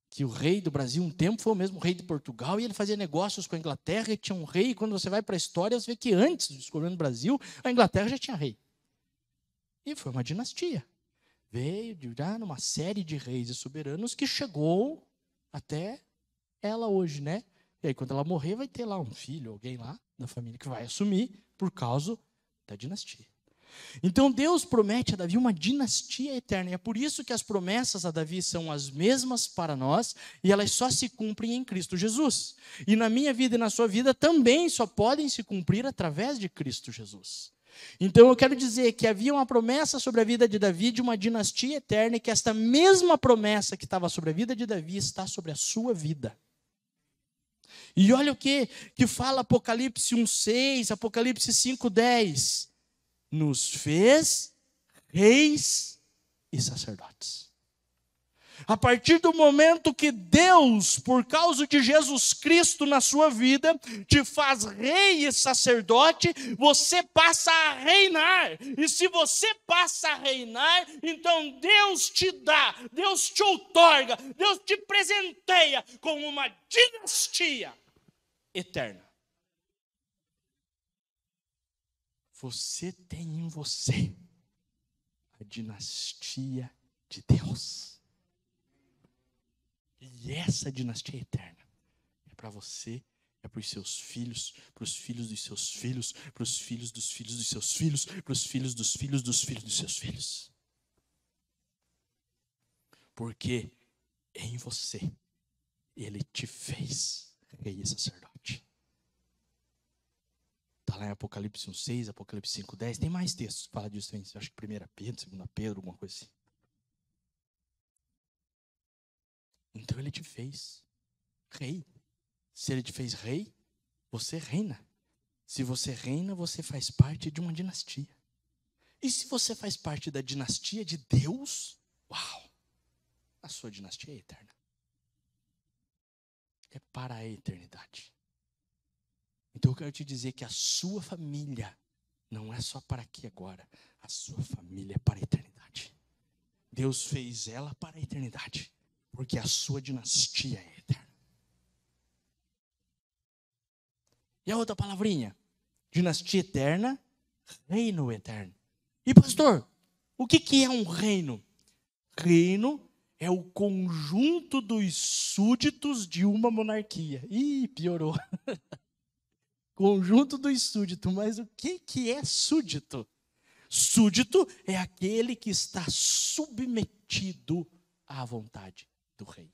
que o rei do Brasil um tempo foi o mesmo rei de Portugal, e ele fazia negócios com a Inglaterra e tinha um rei. E quando você vai para a história, você vê que antes do Descobrindo o Brasil, a Inglaterra já tinha rei. E foi uma dinastia. Veio numa série de reis e soberanos que chegou até ela hoje, né? E aí, quando ela morrer, vai ter lá um filho, alguém lá da família que vai assumir por causa da dinastia. Então, Deus promete a Davi uma dinastia eterna. E é por isso que as promessas a Davi são as mesmas para nós e elas só se cumprem em Cristo Jesus. E na minha vida e na sua vida também só podem se cumprir através de Cristo Jesus. Então, eu quero dizer que havia uma promessa sobre a vida de Davi de uma dinastia eterna e que esta mesma promessa que estava sobre a vida de Davi está sobre a sua vida. E olha o que fala Apocalipse 1:6, Apocalipse 5:10. Nos fez reis e sacerdotes. A partir do momento que Deus, por causa de Jesus Cristo na sua vida, te faz rei e sacerdote, você passa a reinar. E se você passa a reinar, então Deus te dá, Deus te outorga, Deus te presenteia com uma dinastia eterna. Você tem em você a dinastia de Deus. E essa dinastia eterna é para você, é para os seus filhos, para os filhos dos seus filhos, para os filhos dos filhos dos seus filhos, para os filhos dos filhos dos filhos dos seus filhos. Porque em você, Ele te fez rei e sacerdote. Está lá em Apocalipse 1:6, Apocalipse 5:10. Tem mais textos que falam disso também. Acho que 1 Pedro, 2 Pedro, alguma coisa assim. Então ele te fez rei. Se ele te fez rei, você reina. Se você reina, você faz parte de uma dinastia. E se você faz parte da dinastia de Deus, uau! A sua dinastia é eterna. É para a eternidade. Então eu quero te dizer que a sua família não é só para aqui agora. A sua família é para a eternidade. Deus fez ela para a eternidade, porque a sua dinastia é eterna. E a outra palavrinha? Dinastia eterna, reino eterno. E pastor, o que é um reino? Reino é o conjunto dos súditos de uma monarquia. Ih, piorou. Conjunto dos súditos, mas o que é súdito? Súdito é aquele que está submetido à vontade do rei.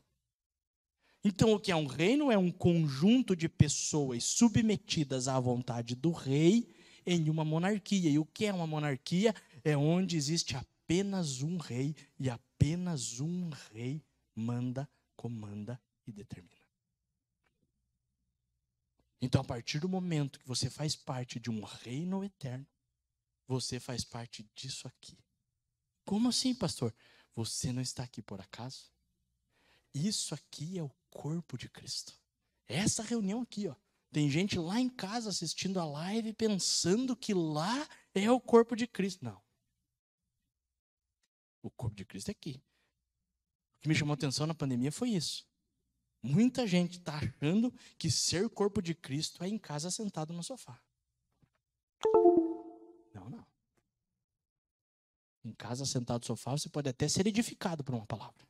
Então, o que é um reino? É um conjunto de pessoas submetidas à vontade do rei em uma monarquia. E o que é uma monarquia? É onde existe apenas um rei e apenas um rei manda, comanda e determina. Então, a partir do momento que você faz parte de um reino eterno, você faz parte disso aqui. Como assim, pastor? Você não está aqui por acaso? Isso aqui é o corpo de Cristo. Essa reunião aqui, ó. Tem gente lá em casa assistindo a live pensando que lá é o corpo de Cristo. Não. O corpo de Cristo é aqui. O que me chamou a atenção na pandemia foi isso. Muita gente está achando que ser corpo de Cristo é em casa sentado no sofá. Não. Em casa sentado no sofá você pode até ser edificado por uma palavra.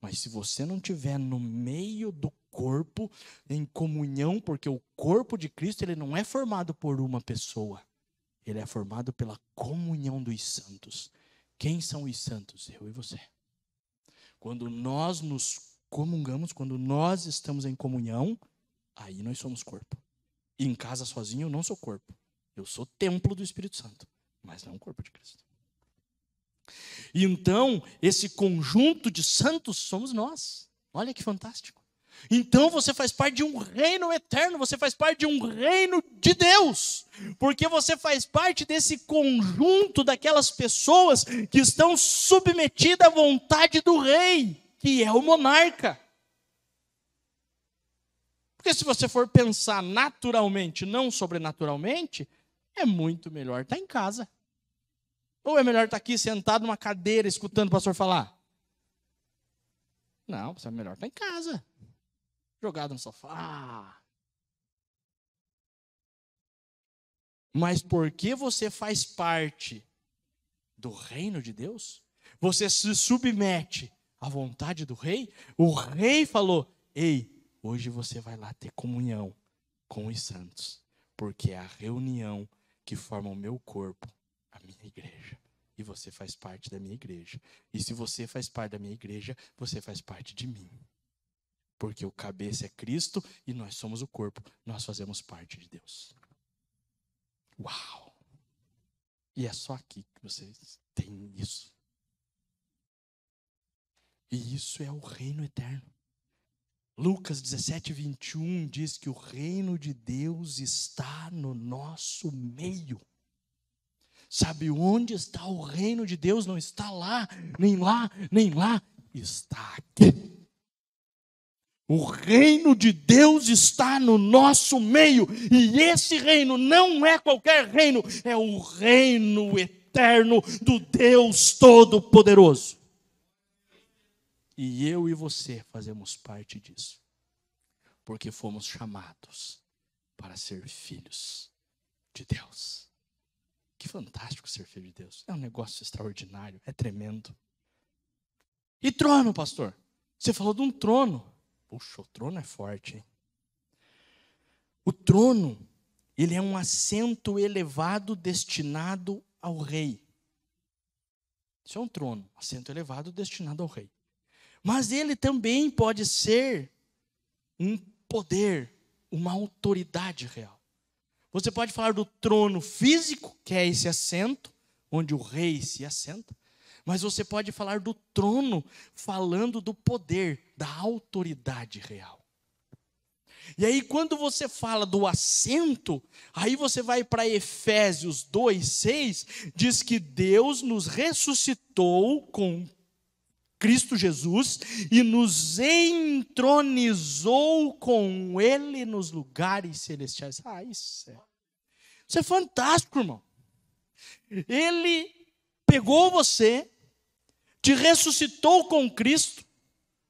Mas se você não estiver no meio do corpo, em comunhão, porque o corpo de Cristo ele não é formado por uma pessoa. Ele é formado pela comunhão dos santos. Quem são os santos? Eu e você. Quando nós nos comungamos, quando nós estamos em comunhão, aí nós somos corpo. E em casa sozinho eu não sou corpo. Eu sou templo do Espírito Santo, mas não o corpo de Cristo. E então, esse conjunto de santos somos nós. Olha que fantástico. Então você faz parte de um reino eterno, você faz parte de um reino de Deus, porque você faz parte desse conjunto daquelas pessoas que estão submetidas à vontade do rei, que é o monarca. Porque se você for pensar naturalmente, não sobrenaturalmente, é muito melhor estar em casa. Ou é melhor estar aqui sentado numa cadeira escutando o pastor falar? Não, é melhor estar em casa. Jogado no sofá. Mas porque você faz parte do reino de Deus, você se submete à vontade do rei, o rei falou, ei, hoje você vai lá ter comunhão com os santos, porque é a reunião que forma o meu corpo, a minha igreja. E você faz parte da minha igreja. E se você faz parte da minha igreja, você faz parte de mim. Porque o cabeça é Cristo e nós somos o corpo. Nós fazemos parte de Deus. Uau! E é só aqui que vocês têm isso. E isso é o reino eterno. Lucas 17, 21 diz que o reino de Deus está no nosso meio. Sabe onde está o reino de Deus? Não está lá, nem lá, nem lá. Está aqui. O reino de Deus está no nosso meio. E esse reino não é qualquer reino. É o reino eterno do Deus Todo-Poderoso. E eu e você fazemos parte disso. Porque fomos chamados para ser filhos de Deus. Que fantástico ser filho de Deus. É um negócio extraordinário, é tremendo. E trono, pastor? Você falou de um trono. Puxa, o trono é forte, hein? O trono, ele é um assento elevado destinado ao rei. Isso é um trono, assento elevado destinado ao rei. Mas ele também pode ser um poder, uma autoridade real. Você pode falar do trono físico, que é esse assento, onde o rei se assenta. Mas você pode falar do trono, falando do poder, da autoridade real. E aí, quando você fala do assento, aí você vai para Efésios 2:6, diz que Deus nos ressuscitou com Cristo Jesus e nos entronizou com Ele nos lugares celestiais. Isso é fantástico, irmão. Ele pegou você, te ressuscitou com Cristo,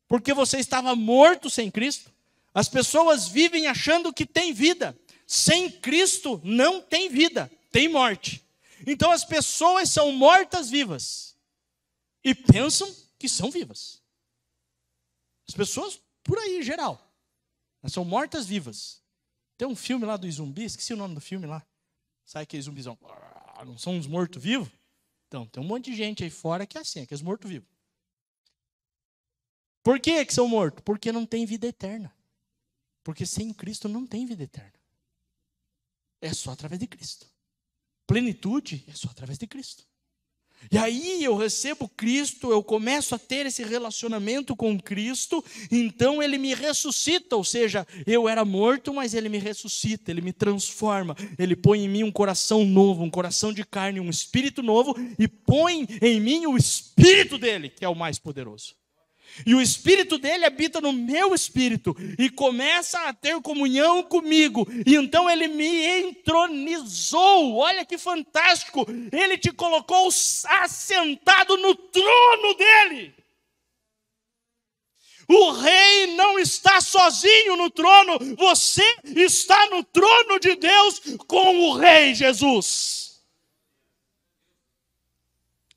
porque você estava morto sem Cristo. As pessoas vivem achando que tem vida. Sem Cristo não tem vida, tem morte. Então as pessoas são mortas-vivas e pensam que são vivas. As pessoas, por aí em geral, elas são mortas-vivas. Tem um filme lá dos zumbis, esqueci o nome do filme lá. Sabe aqueles zumbis não são uns mortos-vivos? Então, tem um monte de gente aí fora que é assim, aqueles mortos-vivos. Por que são mortos? Porque não tem vida eterna. Porque sem Cristo não tem vida eterna. É só através de Cristo. Plenitude é só através de Cristo. E aí eu recebo Cristo, eu começo a ter esse relacionamento com Cristo, então Ele me ressuscita, ou seja, eu era morto, mas Ele me ressuscita, Ele me transforma, Ele põe em mim um coração novo, um coração de carne, um espírito novo, e põe em mim o Espírito dEle, que é o mais poderoso. E o Espírito dele habita no meu espírito e começa a ter comunhão comigo. E então ele me entronizou. Olha que fantástico. Ele te colocou assentado no trono dele. O rei não está sozinho no trono. Você está no trono de Deus com o rei Jesus.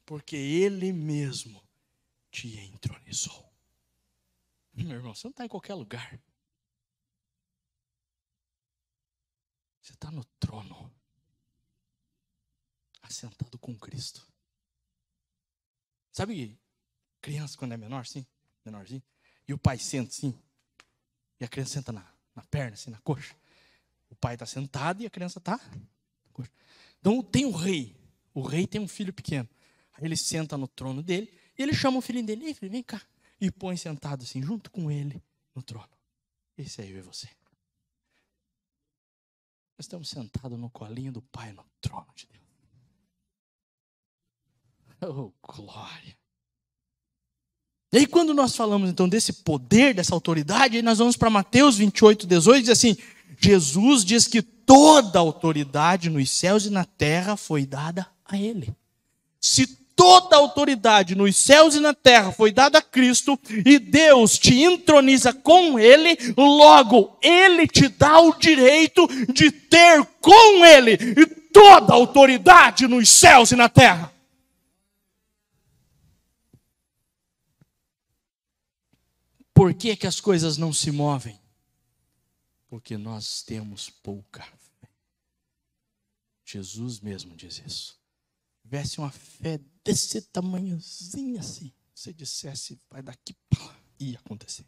Porque ele mesmo te entronizou. Meu irmão, você não está em qualquer lugar. Você está no trono, assentado com Cristo. Sabe, criança quando é menor, assim, menorzinho, e o pai senta assim, e a criança senta na perna, assim, na coxa. O pai está sentado e a criança está na coxa. Então tem o rei tem um filho pequeno. Aí ele senta no trono dele, e ele chama o filhinho dele, ei filho, vem cá. E põe sentado assim, junto com ele, no trono. Esse é eu e você. Nós estamos sentados no colinho do Pai, no trono de Deus. Oh, glória. E aí quando nós falamos então desse poder, dessa autoridade, aí nós vamos para Mateus 28:18, diz assim, Jesus diz que toda a autoridade nos céus e na terra foi dada a Ele. Se toda a autoridade nos céus e na terra foi dada a Cristo, e Deus te entroniza com Ele, logo Ele te dá o direito de ter com Ele e toda a autoridade nos céus e na terra. Por que que as coisas não se movem? Porque nós temos pouca fé. Jesus mesmo diz isso. Se tivesse uma fé desse tamanhozinho assim, você dissesse, vai daqui, ia acontecer.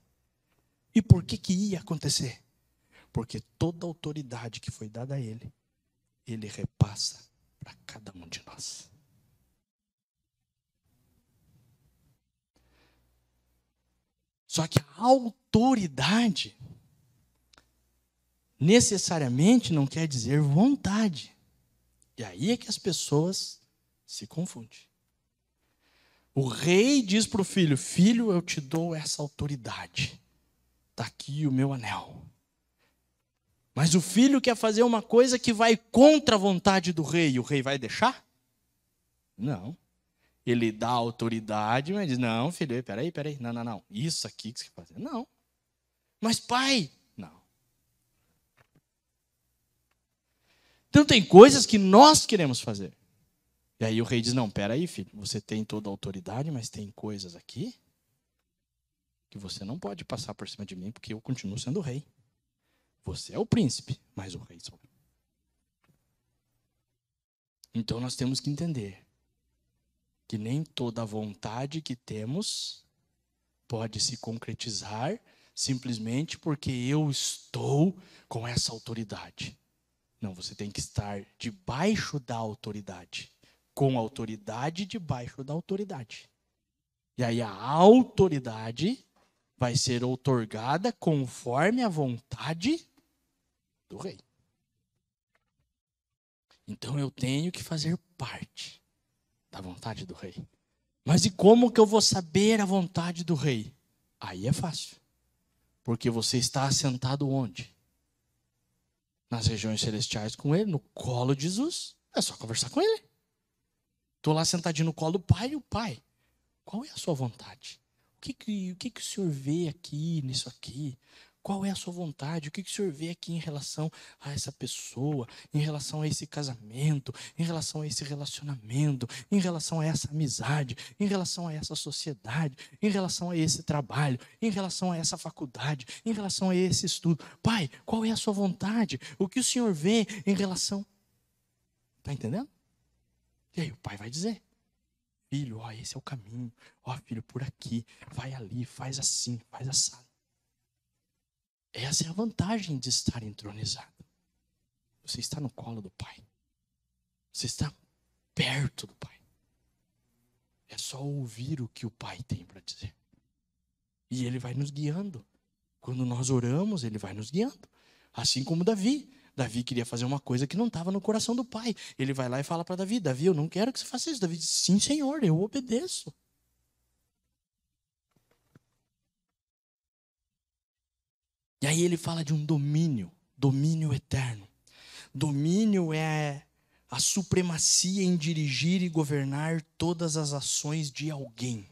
E por que que ia acontecer? Porque toda a autoridade que foi dada a Ele, Ele repassa para cada um de nós. Só que a autoridade necessariamente não quer dizer vontade. E aí é que as pessoas se confundem. O rei diz para o filho, filho, eu te dou essa autoridade. Está aqui o meu anel. Mas o filho quer fazer uma coisa que vai contra a vontade do rei. E o rei vai deixar? Não. Ele dá autoridade, mas diz, não, filho, peraí. Não. Isso aqui que você quer fazer. Não. Mas pai, não. Então tem coisas que nós queremos fazer. E aí o rei diz, não, peraí, filho, você tem toda a autoridade, mas tem coisas aqui que você não pode passar por cima de mim, porque eu continuo sendo o rei. Você é o príncipe, mas o rei sou eu. Então nós temos que entender que nem toda a vontade que temos pode se concretizar simplesmente porque eu estou com essa autoridade. Não, você tem que estar debaixo da autoridade, com a autoridade debaixo da autoridade. E aí a autoridade vai ser outorgada conforme a vontade do rei. Então eu tenho que fazer parte da vontade do rei. Mas e como que eu vou saber a vontade do rei? Aí é fácil. Porque você está assentado onde? Nas regiões celestiais com ele, no colo de Jesus. É só conversar com ele. Estou lá sentadinho no colo do Pai e o Pai, qual é a sua vontade? O que o Senhor vê aqui, nisso aqui? Qual é a sua vontade? O que o Senhor vê aqui em relação a essa pessoa, em relação a esse casamento, em relação a esse relacionamento, em relação a essa amizade, em relação a essa sociedade, em relação a esse trabalho, em relação a essa faculdade, em relação a esse estudo? Pai, qual é a sua vontade? O que o Senhor vê em relação... Está entendendo? E aí o pai vai dizer, filho, ó, esse é o caminho. Ó, filho, por aqui, vai ali, faz assim, faz assado. Essa é a vantagem de estar entronizado. Você está no colo do Pai. Você está perto do Pai. É só ouvir o que o Pai tem para dizer. E Ele vai nos guiando. Quando nós oramos, Ele vai nos guiando. Assim como Davi. Davi queria fazer uma coisa que não estava no coração do pai. Ele vai lá e fala para Davi, Davi, eu não quero que você faça isso. Davi diz, sim, Senhor, eu obedeço. E aí ele fala de um domínio eterno. Domínio é a supremacia em dirigir e governar todas as ações de alguém.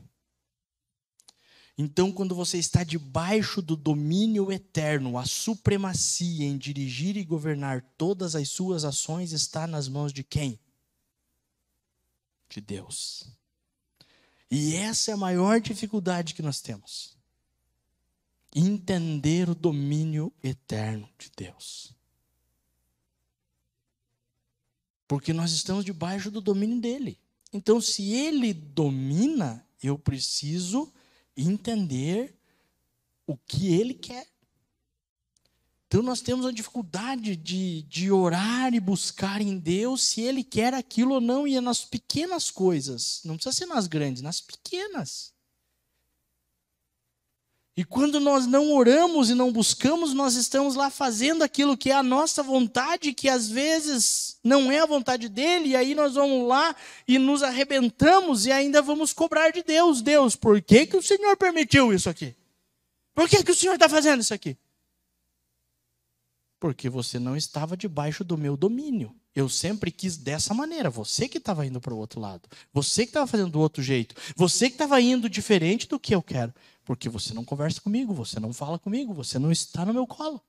Então, quando você está debaixo do domínio eterno, a supremacia em dirigir e governar todas as suas ações está nas mãos de quem? De Deus. E essa é a maior dificuldade que nós temos. Entender o domínio eterno de Deus. Porque nós estamos debaixo do domínio dele. Então, se ele domina, eu preciso entender o que ele quer. Então, nós temos uma dificuldade de orar e buscar em Deus se ele quer aquilo ou não, e é nas pequenas coisas. Não precisa ser nas grandes, nas pequenas. E quando nós não oramos e não buscamos, nós estamos lá fazendo aquilo que é a nossa vontade, que às vezes não é a vontade dele, e aí nós vamos lá e nos arrebentamos e ainda vamos cobrar de Deus. Deus, por que o Senhor permitiu isso aqui? Por que o Senhor está fazendo isso aqui? Porque você não estava debaixo do meu domínio. Eu sempre quis dessa maneira. Você que estava indo para o outro lado. Você que estava fazendo do outro jeito. Você que estava indo diferente do que eu quero. Porque você não conversa comigo, você não fala comigo, você não está no meu colo.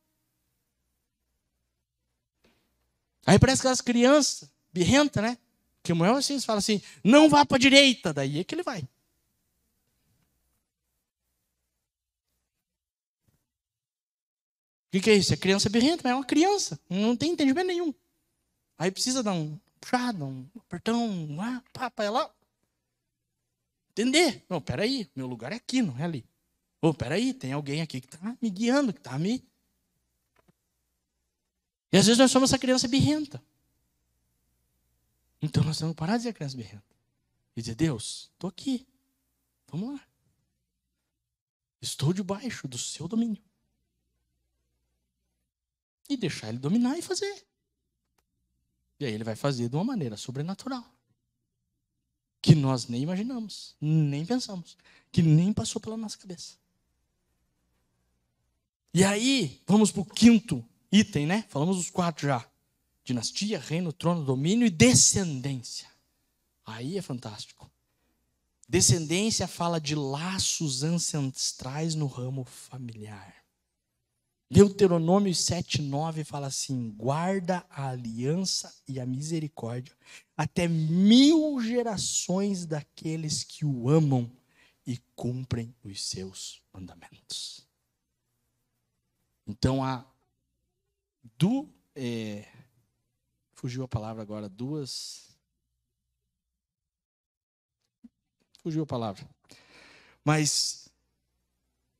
Aí parece aquelas crianças birrenta, né? Que o maior assim, fala assim, não vá para a direita. Daí é que ele vai. O que é isso? É criança birrenta, mas é uma criança. Não tem entendimento nenhum. Aí precisa dar um puxado, um apertão, para ela entender. Não, peraí, meu lugar é aqui, não é ali. Peraí, tem alguém aqui que está me guiando, que está me... E às vezes nós somos essa criança birrenta. Então nós temos que parar de ser criança birrenta. E dizer, Deus, estou aqui. Vamos lá. Estou debaixo do seu domínio. E deixar ele dominar e fazer. E aí ele vai fazer de uma maneira sobrenatural. Que nós nem imaginamos, nem pensamos. Que nem passou pela nossa cabeça. E aí, vamos para o quinto item, né? Falamos os 4 já. Dinastia, reino, trono, domínio e descendência. Aí é fantástico. Descendência fala de laços ancestrais no ramo familiar. Deuteronômio 7:9 fala assim, guarda a aliança e a misericórdia até 1000 gerações daqueles que o amam e cumprem os seus mandamentos. Então, fugiu a palavra agora, fugiu a palavra. Mas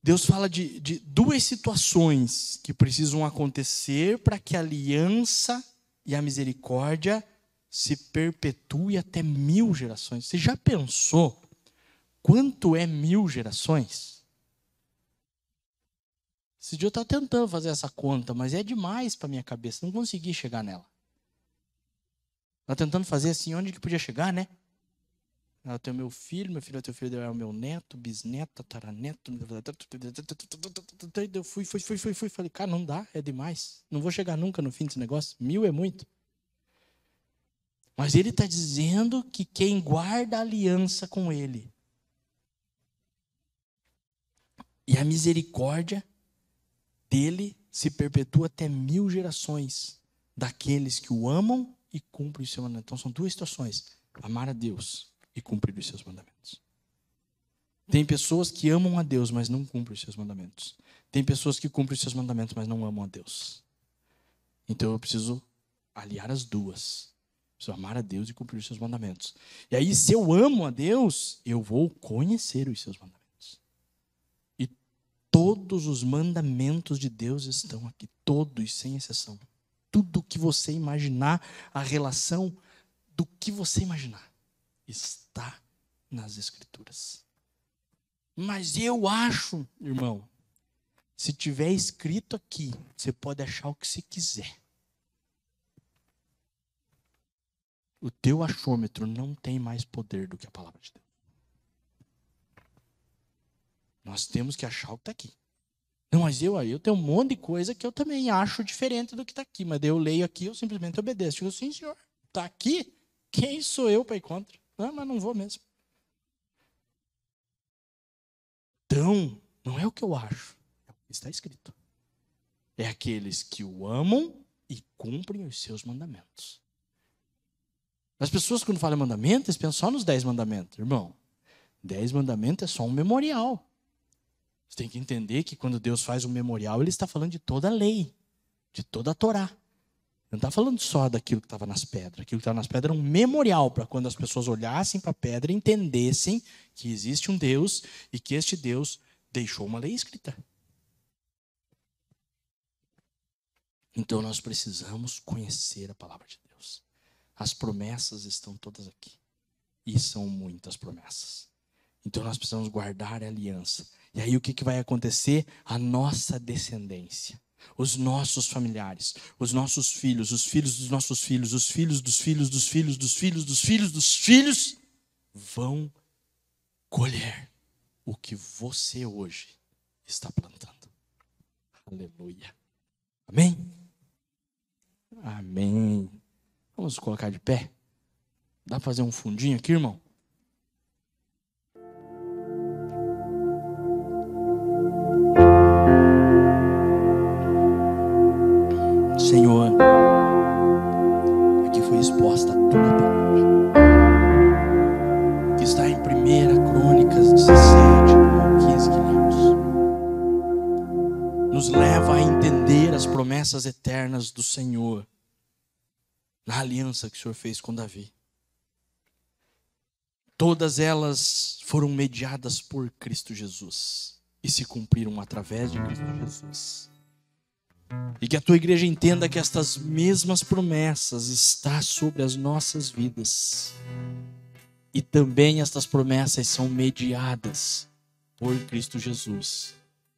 Deus fala de 2 situações que precisam acontecer para que a aliança e a misericórdia se perpetue até 1000 gerações. Você já pensou quanto é 1000 gerações? Esse dia eu estava tentando fazer essa conta, mas é demais para a minha cabeça, não consegui chegar nela. Estava tentando fazer assim, onde que podia chegar, né? Eu tenho meu filho vai ter o filho, é o meu neto, bisneto, tataraneto. Eu fui. Falei, cara, não dá, é demais. Não vou chegar nunca no fim desse negócio. 1000 é muito. Mas ele está dizendo que quem guarda a aliança com ele e a misericórdia dele se perpetua até 1000 gerações daqueles que o amam e cumprem os seus mandamentos. Então são 2 situações: amar a Deus e cumprir os seus mandamentos. Tem pessoas que amam a Deus, mas não cumprem os seus mandamentos. Tem pessoas que cumprem os seus mandamentos, mas não amam a Deus. Então eu preciso aliar as 2. Preciso amar a Deus e cumprir os seus mandamentos. E aí, se eu amo a Deus, eu vou conhecer os seus mandamentos. E todos os mandamentos de Deus estão aqui. Todos, sem exceção. Tudo que você imaginar, a relação do que você imaginar, está nas Escrituras. Mas eu acho, irmão, se tiver escrito aqui, você pode achar o que você quiser. O teu achômetro não tem mais poder do que a palavra de Deus. Nós temos que achar o que está aqui. Não, mas eu tenho um monte de coisa que eu também acho diferente do que está aqui. Mas daí eu leio aqui, eu simplesmente obedeço. Eu digo, sim, senhor, está aqui? Quem sou eu para ir contra? Não, mas não vou mesmo. Então, não é o que eu acho, é o que está escrito. É aqueles que o amam e cumprem os seus mandamentos. As pessoas, quando falam mandamentos, pensam só nos 10 mandamentos. Irmão, 10 mandamentos é só um memorial. Você tem que entender que quando Deus faz um memorial, Ele está falando de toda a lei, de toda a Torá. Não está falando só daquilo que estava nas pedras. Aquilo que estava nas pedras era um memorial para quando as pessoas olhassem para a pedra e entendessem que existe um Deus e que este Deus deixou uma lei escrita. Então nós precisamos conhecer a palavra de Deus. As promessas estão todas aqui. E são muitas promessas. Então nós precisamos guardar a aliança. E aí o que vai acontecer? A nossa descendência. Os nossos familiares, os nossos filhos, os filhos dos nossos filhos, os filhos dos filhos dos filhos dos filhos dos filhos dos filhos vão colher o que você hoje está plantando. Aleluia. Amém? Amém. Vamos colocar de pé? Dá para fazer um fundinho aqui, irmão? Senhor, aqui foi exposta a tua palavra, que está em 1 Crônicas 17, 15 que lemos. Nos leva a entender as promessas eternas do Senhor, na aliança que o Senhor fez com Davi. Todas elas foram mediadas por Cristo Jesus e se cumpriram através de Cristo Jesus. E que a tua igreja entenda que estas mesmas promessas estão sobre as nossas vidas. E também estas promessas são mediadas por Cristo Jesus.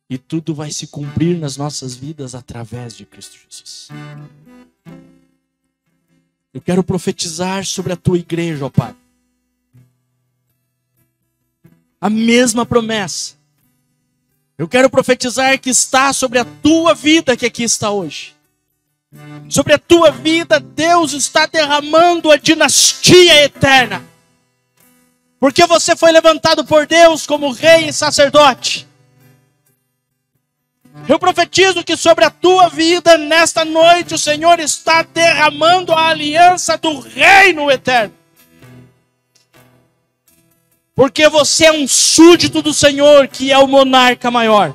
E tudo vai se cumprir nas nossas vidas através de Cristo Jesus. Eu quero profetizar sobre a tua igreja, ó Pai. A mesma promessa. Eu quero profetizar que está sobre a tua vida que aqui está hoje. Sobre a tua vida, Deus está derramando a dinastia eterna. Porque você foi levantado por Deus como rei e sacerdote. Eu profetizo que sobre a tua vida, nesta noite, o Senhor está derramando a aliança do reino eterno. Porque você é um súdito do Senhor, que é o monarca maior.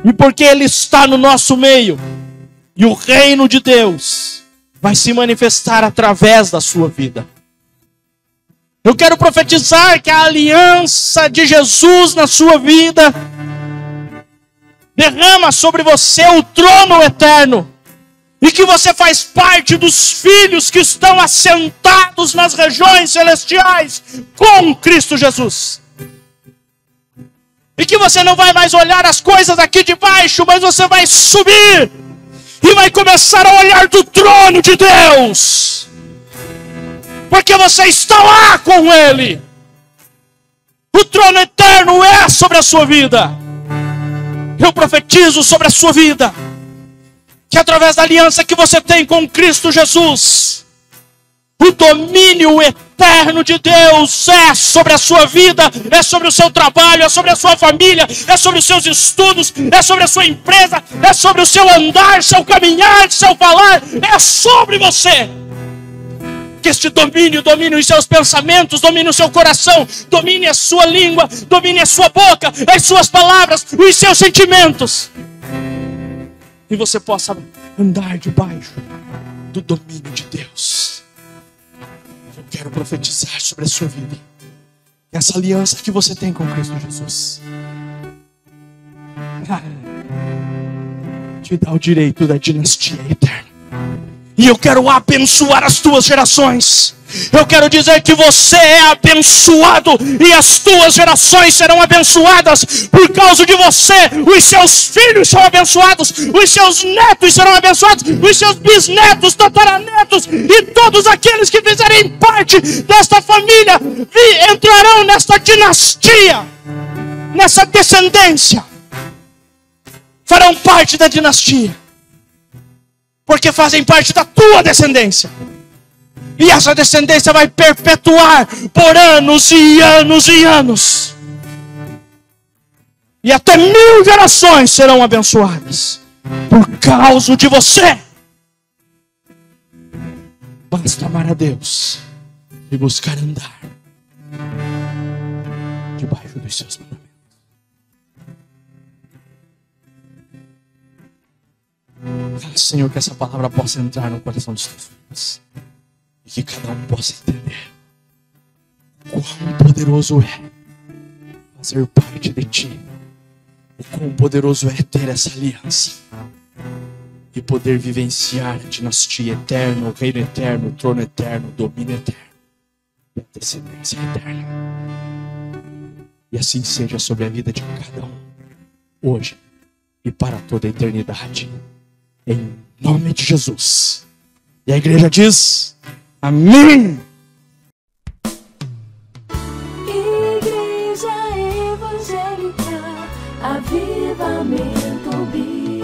E porque Ele está no nosso meio. E o reino de Deus vai se manifestar através da sua vida. Eu quero profetizar que a aliança de Jesus na sua vida derrama sobre você o trono eterno. E que você faz parte dos filhos que estão assentados nas regiões celestiais com Cristo Jesus. E que você não vai mais olhar as coisas aqui de baixo, mas você vai subir e vai começar a olhar do trono de Deus. Porque você está lá com Ele. O trono eterno é sobre a sua vida. Eu profetizo sobre a sua vida que através da aliança que você tem com Cristo Jesus, o domínio eterno de Deus é sobre a sua vida, é sobre o seu trabalho, é sobre a sua família, é sobre os seus estudos, é sobre a sua empresa, é sobre o seu andar, seu caminhar, seu falar, é sobre você. Que este domínio domine os seus pensamentos, domine o seu coração, domine a sua língua, domine a sua boca, as suas palavras, os seus sentimentos. E você possa andar debaixo do domínio de Deus. Eu quero profetizar sobre a sua vida. Essa aliança que você tem com Cristo Jesus te dá o direito da dinastia eterna. E eu quero abençoar as tuas gerações. Eu quero dizer que você é abençoado e as tuas gerações serão abençoadas por causa de você. Os seus filhos serão abençoados, os seus netos serão abençoados, os seus bisnetos, tataranetos e todos aqueles que fizerem parte desta família entrarão nesta dinastia, nessa descendência. Farão parte da dinastia, porque fazem parte da tua descendência. E essa descendência vai perpetuar por anos e anos e anos. E até 1000 gerações serão abençoadas por causa de você. Basta amar a Deus e buscar andar debaixo debaixo dos seus mandamentos. Senhor, que essa palavra possa entrar no coração dos teus filhos e que cada um possa entender quão poderoso é fazer parte de ti, o quão poderoso é ter essa aliança e poder vivenciar a dinastia eterna, o reino eterno, o trono eterno, o domínio eterno e a descendência eterna. E assim seja sobre a vida de cada um, hoje e para toda a eternidade. Em nome de Jesus. E a igreja diz: amém. Igreja Evangélica Avivamento Bíblico.